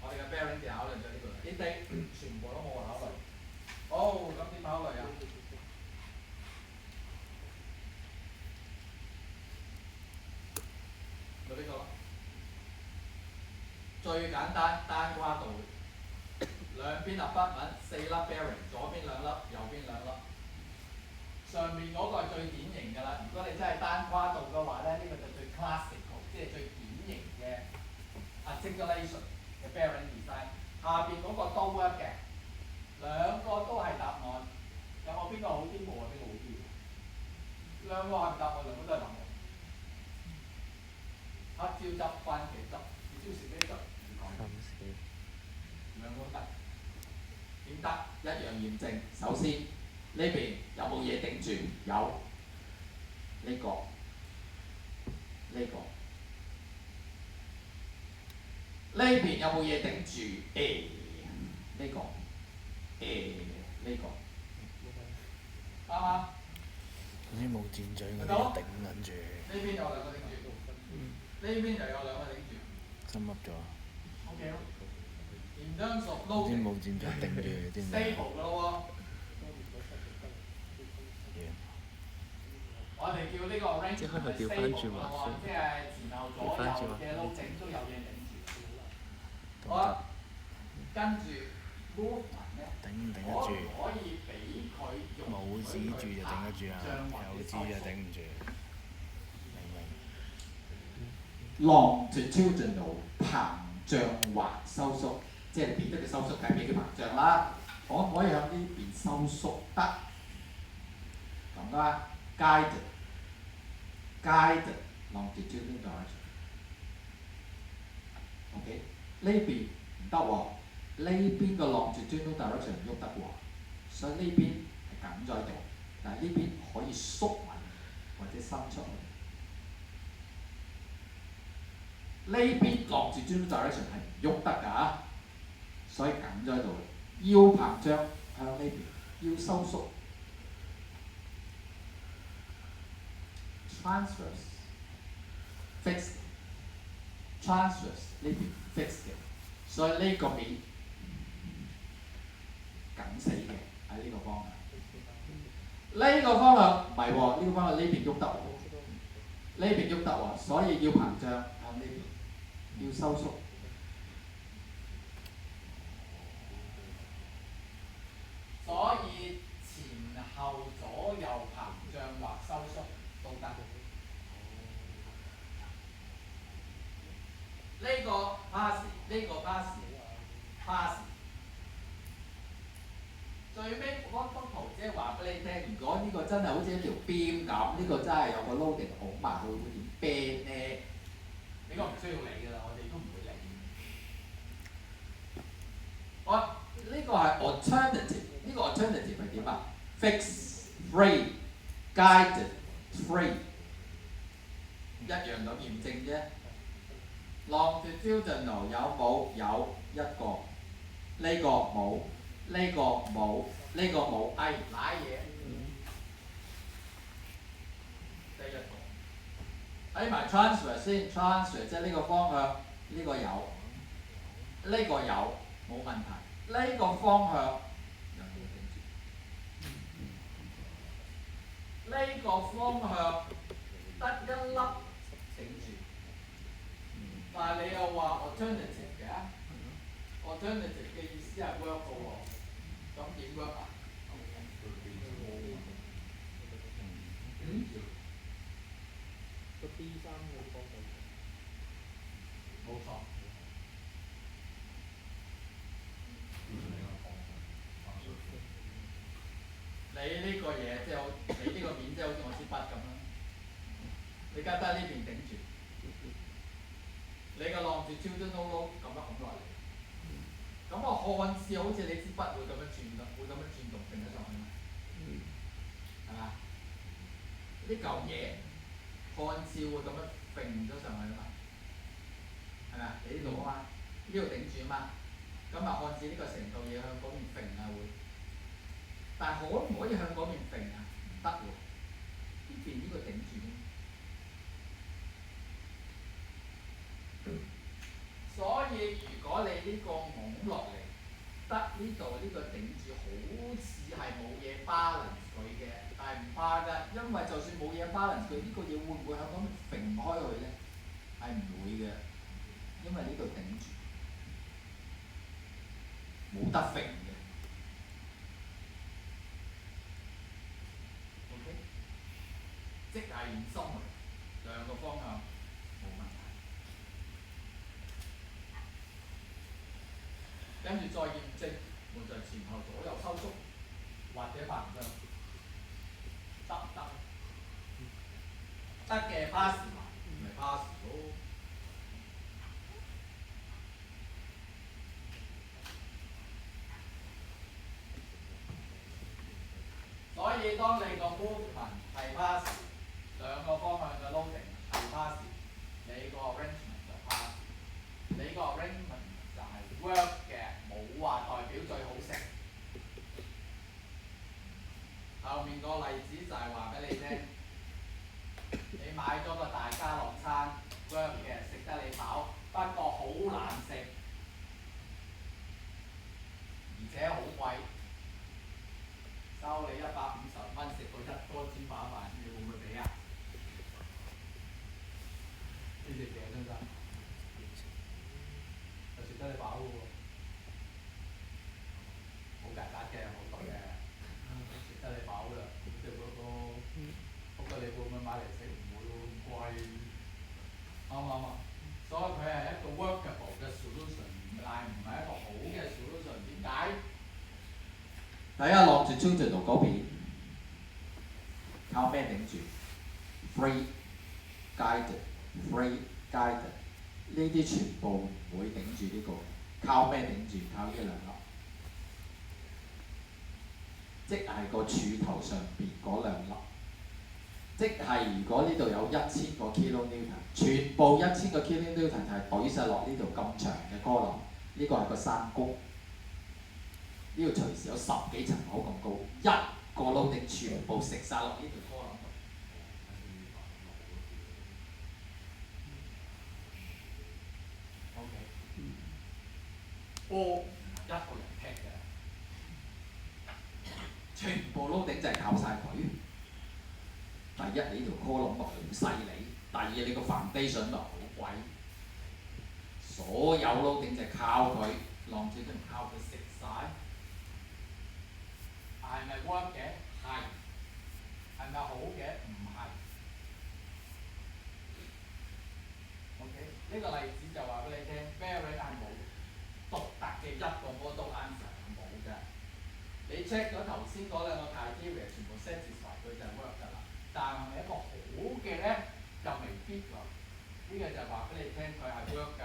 我哋嘅 bearing 就考慮咗呢個，呢啲全部都冇考慮。好，咁點考慮啊？就呢個咯。最簡單單跨度，兩邊立筆紋4粒 bearing， 左邊2粒，右邊2粒。上面嗰個係最典型㗎啦。如果你真係單跨度嘅話咧，呢個就最 classical， 即係最典型嘅 articulation 嘅 bearing design。下邊嗰個都 work 嘅，兩個都係答案。有冇邊個好啲？冇啊，邊個好啲？兩個係答案，兩個都係答案。黑椒汁、番茄汁、椒豉咩汁？兩個都得。點得？一樣驗證。首先呢邊有冇嘢頂住？有。呢個。呢邊有冇嘢頂住？呢個。啱唔啱？總之冇箭嘴嗰啲頂緊住。呢邊有2個頂住，呢邊又有2個頂住。心噏咗。OK 咯。In terms of 總之冇箭嘴頂住啲咩 stable 㗎咯喎。我哋叫呢個 range 即係佢調翻轉話先，即係前後左右嘅撈整都有嘢頂住。好啦，跟住 movement 咧，頂唔頂得可住？唔可以俾佢用冇指住就頂得住啊，有指就頂唔住。明？ longitudinal 膨脹或收縮，即係邊得嘅收縮，梗係俾佢膨脹啦。可唔可以向呢邊收縮得？咁啦 guided longitudinal direction。OK， 呢邊唔得喎，呢邊個 longitudinal direction 唔喐得喎，所以呢邊係緊咗喺度，但係呢邊可以縮埋或者伸出去。呢邊 longitudinal direction 係唔喐得㗎，所以緊咗喺度。要膨脹向呢邊，要收縮。transverse fixed transverse 呢邊 fixed 嘅，所以呢個面緊死嘅喺呢個方向。呢個方向唔係喎，呢個方向呢邊喐得喎，呢邊喐得喎，所以要膨脹向呢邊，要收縮。呢個 pass， 呢個 pass。最尾嗰幅圖即係話俾你聽，如果呢個真係好似一條邊咁，呢個真係有個 loading 拱埋去會點 band 咧？呢個唔需要理㗎啦，我哋都唔會理。我呢個係 alternative， 呢個 alternative 係點啊 ？Fixed free guided free 一樣咁驗證啫。longitudinal 有冇？有一個，呢個冇。呢個冇，呢個冇，哎，賴嘢。第一個，睇埋 transfer 先 ，transfer 即係呢個方向，呢個有，呢個有，冇問題。呢個方向有冇頂住？呢個方向得一粒頂住，但係你又話 alternative 嘅 ，alternative 嘅意思係 work 嘅喎。咁點 work 啊？個 B3會幫到。冇錯。你呢個嘢即係你呢個面即係好似我支筆咁啦，你而家得呢邊頂住，你個浪住 longitudinal 咁樣拱落嚟。咁我看似好似你支筆會咁樣轉㗎，會咁樣轉動揈咗上去嘛？係嘛？呢嚿嘢看似會咁樣揈咗上去啊嘛？係咪啊？你呢度啊嘛，呢度頂住啊嘛，咁啊看似呢個成嚿嘢向嗰邊揈啊會，但係可唔可以向嗰邊揈啊？唔得喎，呢邊呢個頂住啫。所以如果你呢個拱落嚟，得呢度呢個頂住，好似係冇嘢 balance 佢嘅，但係唔怕㗎，因為就算冇嘢 balance 佢，呢個嘢會唔會向嗰邊揈開佢咧？係唔會嘅，因為呢度頂住，冇得揈嘅。OK， 即係唔鬆兩個方向冇問題。跟住再驗證，我就前後左右收縮，或者膨脹，得唔得？得嘅 pass 埋，咪 pass 咯。所以當你個 movement 係 pass， 兩個方向嘅 loading 係 pass， 你個 arrangement 就 pass， 你個 arrangement 就係 work 嘅，冇話代表最好食。後面個例子就係話俾你聽，你買咗個大家樂餐 work 嘅，食得你飽，不過好難食，而且好貴，收你150蚊食個一多煎把飯，你會唔會俾啊？呢隻嘢真真，係食得你飽嘅喎，好曱甴嘅，好毒嘅，食得你飽啦，咁就work咯。不過你會唔會買嚟食？唔會喎，咁貴，啱唔啱啊？所以佢係一個 workable 嘅 solution， 但係唔係一個好嘅 solution。點解？睇下longitudinal嗰邊，靠咩頂住 ？Free guided，free guided， 呢啲全部唔會頂住呢個，靠咩頂住？靠呢兩粒，即係個柱頭上邊嗰兩粒。即係如果呢度有1000個 kilonewton， 全部1000個 kilonewton 係懟晒落呢度咁長嘅柯林，呢個係個山谷。呢度隨時有10幾層樓咁高，一個 loading 全部食晒落呢條柯林度。OK， 波一個人踢嘅，全部 loading 就係靠晒佢。第一，你條 column 好細膩；第二，你個 foundation 好貴。所有 loading 就係靠佢，浪子都唔靠佢食晒。係咪 work 嘅？係。係咪好嘅？唔係。OK。呢個例子就話俾你聽 bearing 係冇獨特嘅一個 model answer 係冇嘅。你 check 咗頭先嗰兩個 criteria 全部 satisfy 佢就係 work 㗎啦。但係咪一個好嘅咧，就未必喎。呢個就話俾你聽，佢係 work 㗎，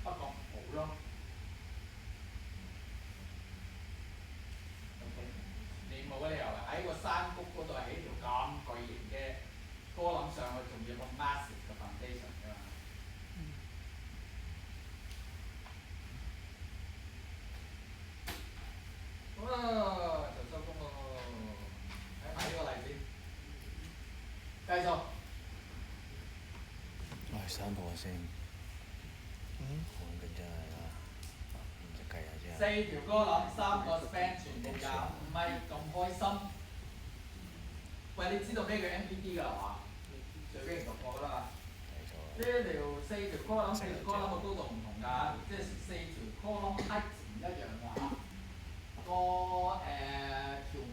不過唔好咯。OK， 你冇理由喺個山谷嗰度起條咁巨型嘅高冧上去，仲要個 massive 嘅 foundation 㗎嘛。哦，就收工咯。睇埋呢個例子，繼續。唉，3個先。好緊真係啦，唔識計啊真係。4條歌冧，3個 span，全部25米，咁開心。喂，你知道咩叫 MPD 㗎係嘛？最經讀過㗎啦嘛。呢條4條歌冧，4條歌冧嘅高度唔同㗎，即係4條歌冧 height 唔一樣㗎嚇。條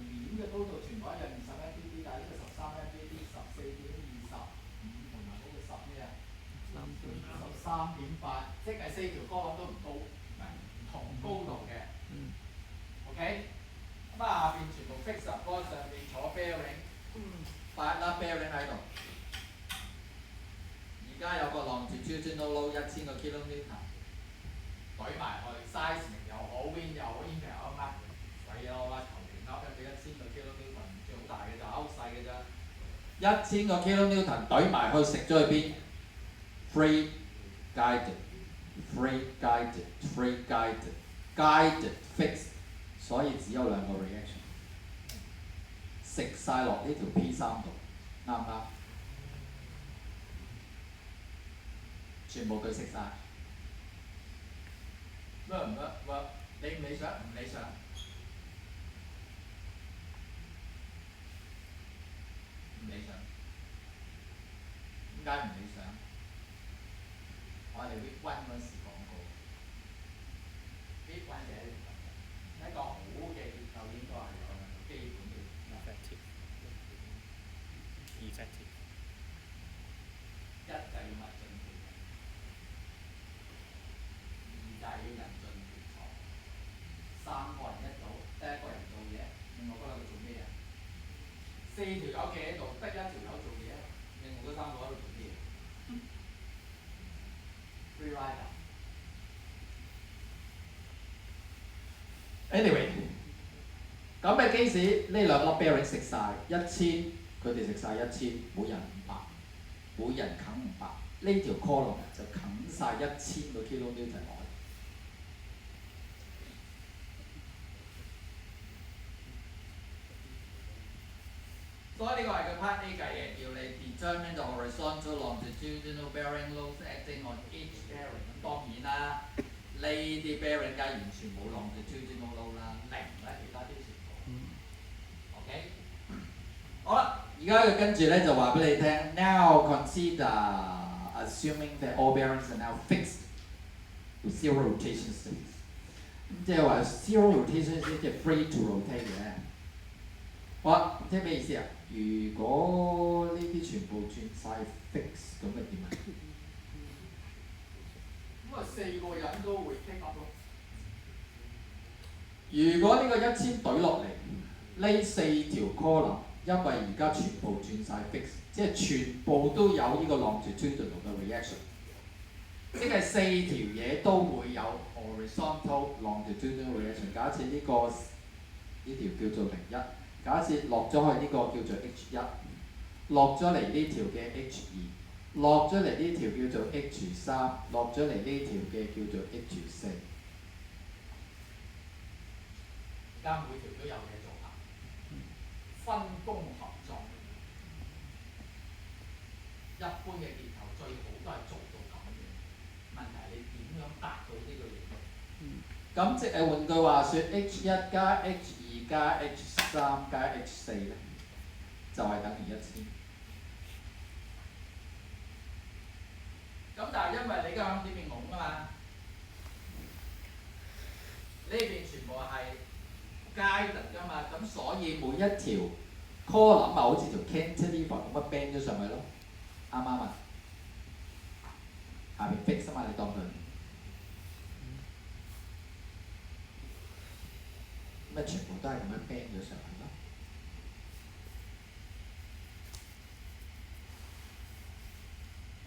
面嘅高度全部一樣20 MPD，但係呢個13 MPD，14.25同埋嗰個10咩啊？13.8，即係4條歌冧都唔高，唔同高度嘅。OK， 咁啊下邊全部 fix 入嗰上邊坐 bearing， 8粒 bearing 喺度。而家有個 longitudinal load 1000個 kilonewton， 懟埋去 seismic 又好 wind 又好 impact 又好乜，鬼咯啦，求其噏一俾1000個 kilonewton， 唔算好大嘅就勾細嘅咋。1000個 kilonewton 懟埋去食咗去邊 ？Free guided，free guided，free guided，guided fixed， 所以只有2個 reaction， 食晒落呢條 P3度，啱唔啱？全部佢食晒。work 唔 work？ 理唔理想？唔理想。唔理想。點解唔理想？我哋 week 1嗰時講過 ，week 1嘅一個好嘅結構應該係有兩個基本嘅。effective。一就要物盡其用，2就係要人盡其才，3個人一組，得1個人做嘢，另外嗰2個做咩啊？4條友企喺度，得1條友做嘢，另外嗰3個喺度做咩？Free rider。Anyway， 咁嘅 case 呢2粒 bearing 食晒1000，佢哋食晒1000，每人500。每人啃500，呢條 column 就啃晒1000個 kilonewton 落去。所以呢個係個 part A 計嘅，叫你 determine the horizontal longitudinal bearing loads acting on each bearing。咁當然啦，呢啲 bearing 梗係完全冇 longitudinal load 啦，0啦，其他啲全部。OK， 好啦。而家佢跟住咧就話俾你聽 ，now consider assuming that all bearings are now fixed with 0 rotation states。咁即係話 0 rotation state 即係 free to rotate 嘅。好啦，即係咩意思啊？如果呢啲全部轉晒 fix， 咁咪點啊？咁啊4個人都會 pick up 咯。如果呢個1000懟落嚟，呢4條 column。因為而家全部轉晒 fix， 即係全部都有呢個 longitudinal 嘅 reaction， 即係4條嘢都會有 horizontal longitudinal reaction。假設呢條叫做01，假設落咗去呢個叫做 H1， 落咗嚟呢條嘅 H2， 落咗嚟呢條叫做 H3， 落咗嚟呢條嘅叫做 H4。而家每條都有嘢做下。分工合作，一般嘅結構最好都係做到咁嘅。問題係你點樣達到呢個嘢？咁即係換句話説 ，H1 加 H2 加 H3 加 H4咧，就係等於1000。咁但係因為你而家向呢邊拱啊嘛，呢邊全部係guided㗎嘛，咁所以每一條 column 咪好似條 cantilever咁樣 bend 咗上去咯，啱唔啱啊？下邊 fix 啊嘛，你當佢。咁全部都係咁樣 band 咗上去咯。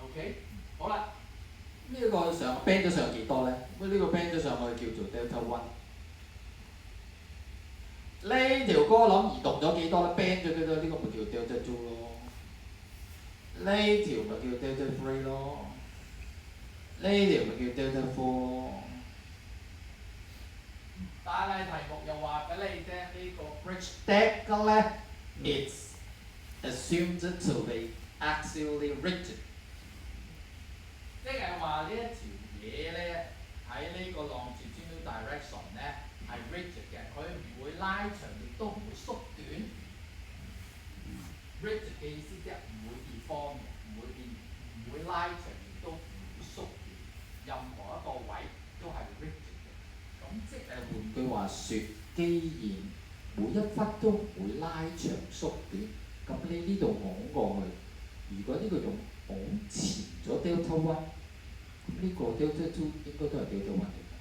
OK， 好啦，呢、個上 band 咗上幾多咧？咁呢個 band 咗上去叫做 delta one。呢條歌諗移動咗幾多咧 ？band 咗幾多？呢、個咪叫 delta two 咯。呢條咪叫 delta three 咯。呢條咪叫 delta four 咯。但係題目又話俾你聽，呢、個 bridge deck 咧 ，it's assumed to be axially rigid， 即係話呢一條嘢咧喺呢個 longitudinal direction 咧係 rigid 嘅，佢唔會拉長，亦都唔會縮短。rigid 嘅意思即係唔會 deform 嘅，唔會拉長，亦都唔會縮短，任何一個位都係 rigid 嘅。咁即係換句話説，既然每一忽都唔會拉長縮短，咁你呢度拱過去，如果呢個用拱前咗 delta one， 咁呢個 delta two 應該都係 delta one 嚟㗎，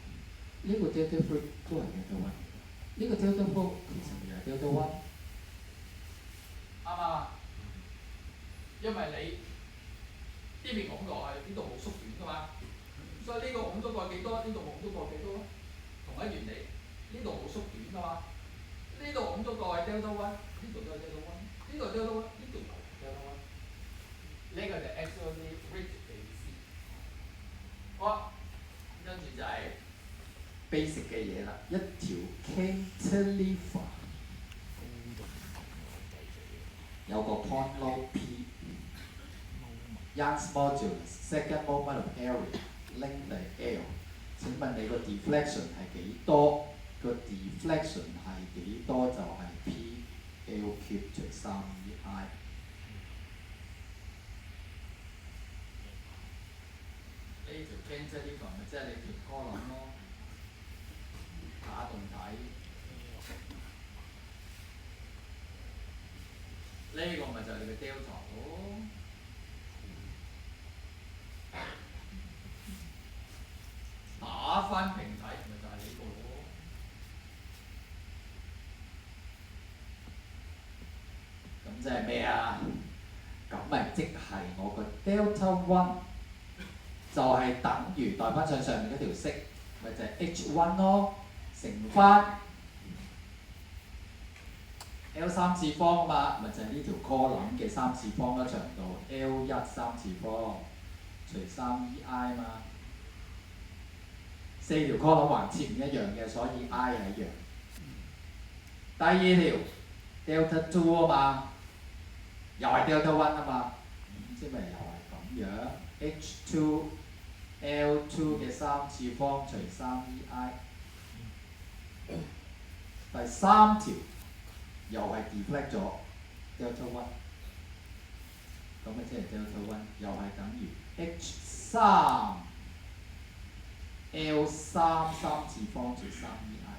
呢個 delta three 都係 delta one 嚟㗎，呢個 delta four 其實又係 delta one， 啱唔啱？因為你呢邊拱過去，呢度冇縮短㗎嘛，所以呢個拱咗過去幾多，呢度拱咗過去幾多，同一原理，呢度冇縮短㗎嘛，呢度拱咗過去 delta one， 呢度都係 delta one， 呢度 delta one， 呢度又係 delta one， 呢個就 axially rigid 嘅意思。好，跟住就係 basic 嘅嘢啦，一條 cantilever 有個 point load P。Young's modulus, second moment of area, length 係 L。請問你個 deflection 係幾多？個 deflection 係幾多？就係 P L cube 除3EI。呢條 cantilever 咪即係你條 column 咯，打棟體。呢個咪就係你嘅 delta 咯。打翻平體咪就係呢個咯。咁即係咩啊？咁咪即係我個 delta one 就係等於代翻上面嗰條式，咪就係 h one 咯，乘翻 L 三次方啊嘛，咪就係呢條 column 嘅三次方啦，長度 L 一三次方除3EI 嘛。四條 column 橫切唔一樣嘅，所以 I 係一樣。第二條 delta two 啊嘛，又係 delta one 啊嘛，即咪又係咁樣 H two L two 嘅三次方除3EI。第三條又係 deflect 咗 delta one， 咁咪即係 delta one 又係等於 H 三。L 三次方除3EI。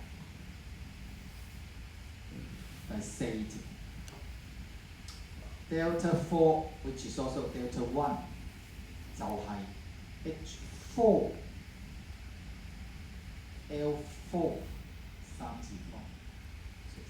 第四條 delta four which is also delta one 就係 H four L four 三次方除3EI。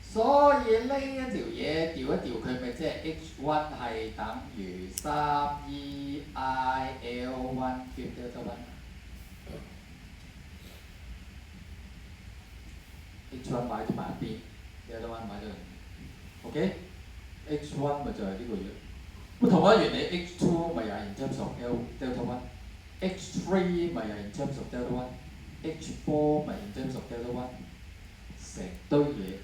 所以呢一條嘢調一調佢咪即係 H1 係等於3EI L1 cube delta one。H1 擺咗埋一邊 ，delta one 擺咗入面。OK，H1 咪就係呢個嘢。咁同一原理 H2 咪又係 in terms of L delta one，H3 咪又係 in terms of delta one，H4 咪 in terms of delta one， 成堆嘢。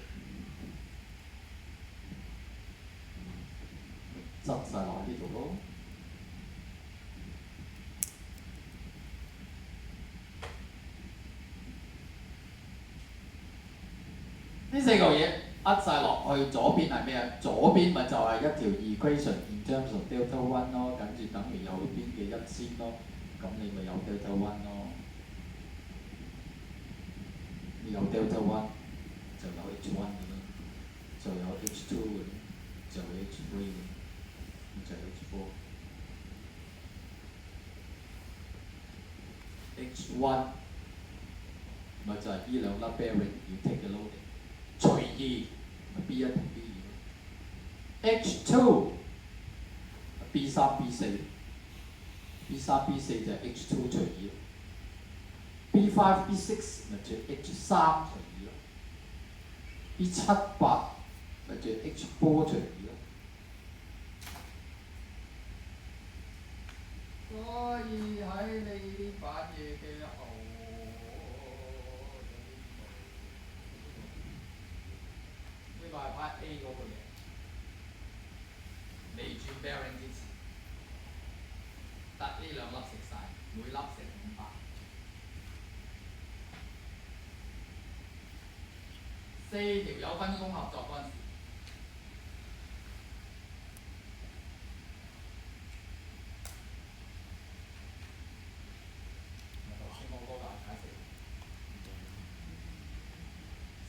執晒落呢度咯。呢四嚿嘢扼晒落去，左邊係咩啊？左邊咪就係一條 equation in terms of delta one 咯，跟住等於右邊嘅1000咯，咁你咪有 delta one 咯。你有 delta one 就有 H1 嘅啦，就有 H2 嘅，就 H3 嘅，就 H4。H1 咪就係呢兩粒 bearing 要 take 嘅 loading，隨意咪 B 1同 B 2。H2 B 3 B 4 B 3 B 4就係 H2 隨意。B 5 B 6咪就係 H 3隨意咯。B 7 8咪就係 H4 隨意咯。所以喺你啲反嘢嘅後，呢個係 part A 嗰個嘢，未轉 bearing 之前，得呢兩粒食晒，每粒食500。4條友分工合作嗰陣時。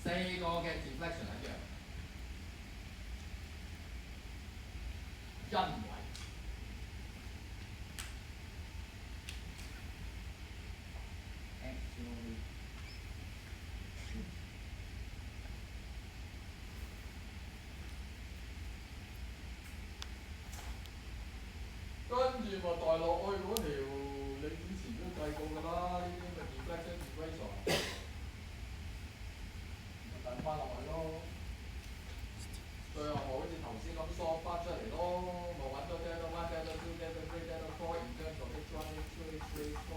4個嘅 deflection 一樣，因為跟住咪帶落去嗰條，你之前都計過㗎啦，呢啲咪 deflection equation。等翻落去咯，最後咪好似頭先咁 solve 翻出嚟咯，咪揾到 delta one、delta two、delta three、delta four in terms of H1、H2、H3、H4，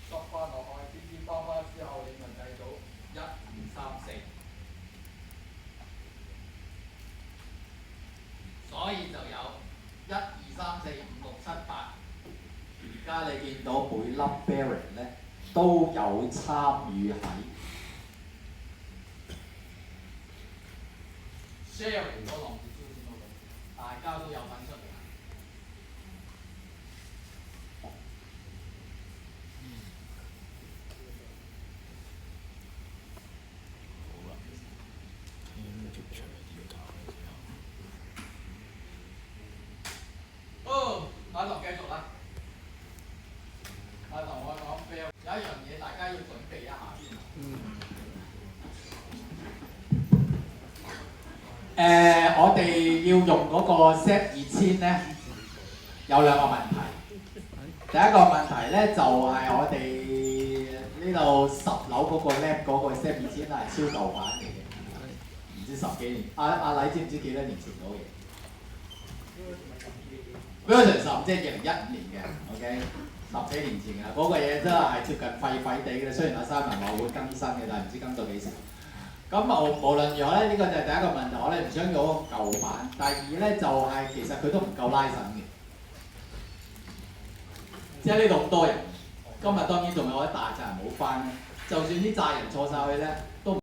塞翻落去，啲包翻之後，你咪計到1、2、3、4，所以就有1、2、3、4、5、6、7、8。而家你見到每粒 bearing 咧都有參與喺。share 完個浪子招先咯，大家都有份出嚟。好啦，傾條長點搞咧之後。哦，阿堂繼續啦。阿堂我講 fail，有一樣嘢大家要準備一下先。我哋要用嗰個 set 2000咧，有兩個問題。第一個問題咧就係、我哋呢度10樓嗰個 lab 嗰個 set 2000係超舊版嚟嘅，唔知10幾年。阿禮知唔知幾多年前嗰個嘢？Version 10即係2015年嘅 ，OK， 10幾年前嘅嗰個嘢真係接近廢廢地嘅。雖然阿 Simon 話會更新嘅，但係唔知更到幾時。咁無論如何咧，呢、個就係第一個問題，我哋唔想用個舊版。第二咧就係、其實佢都唔夠拉神嘅，即係呢度咁多人，今日當然仲有一大扎人冇翻，就算啲炸人錯晒去咧，都。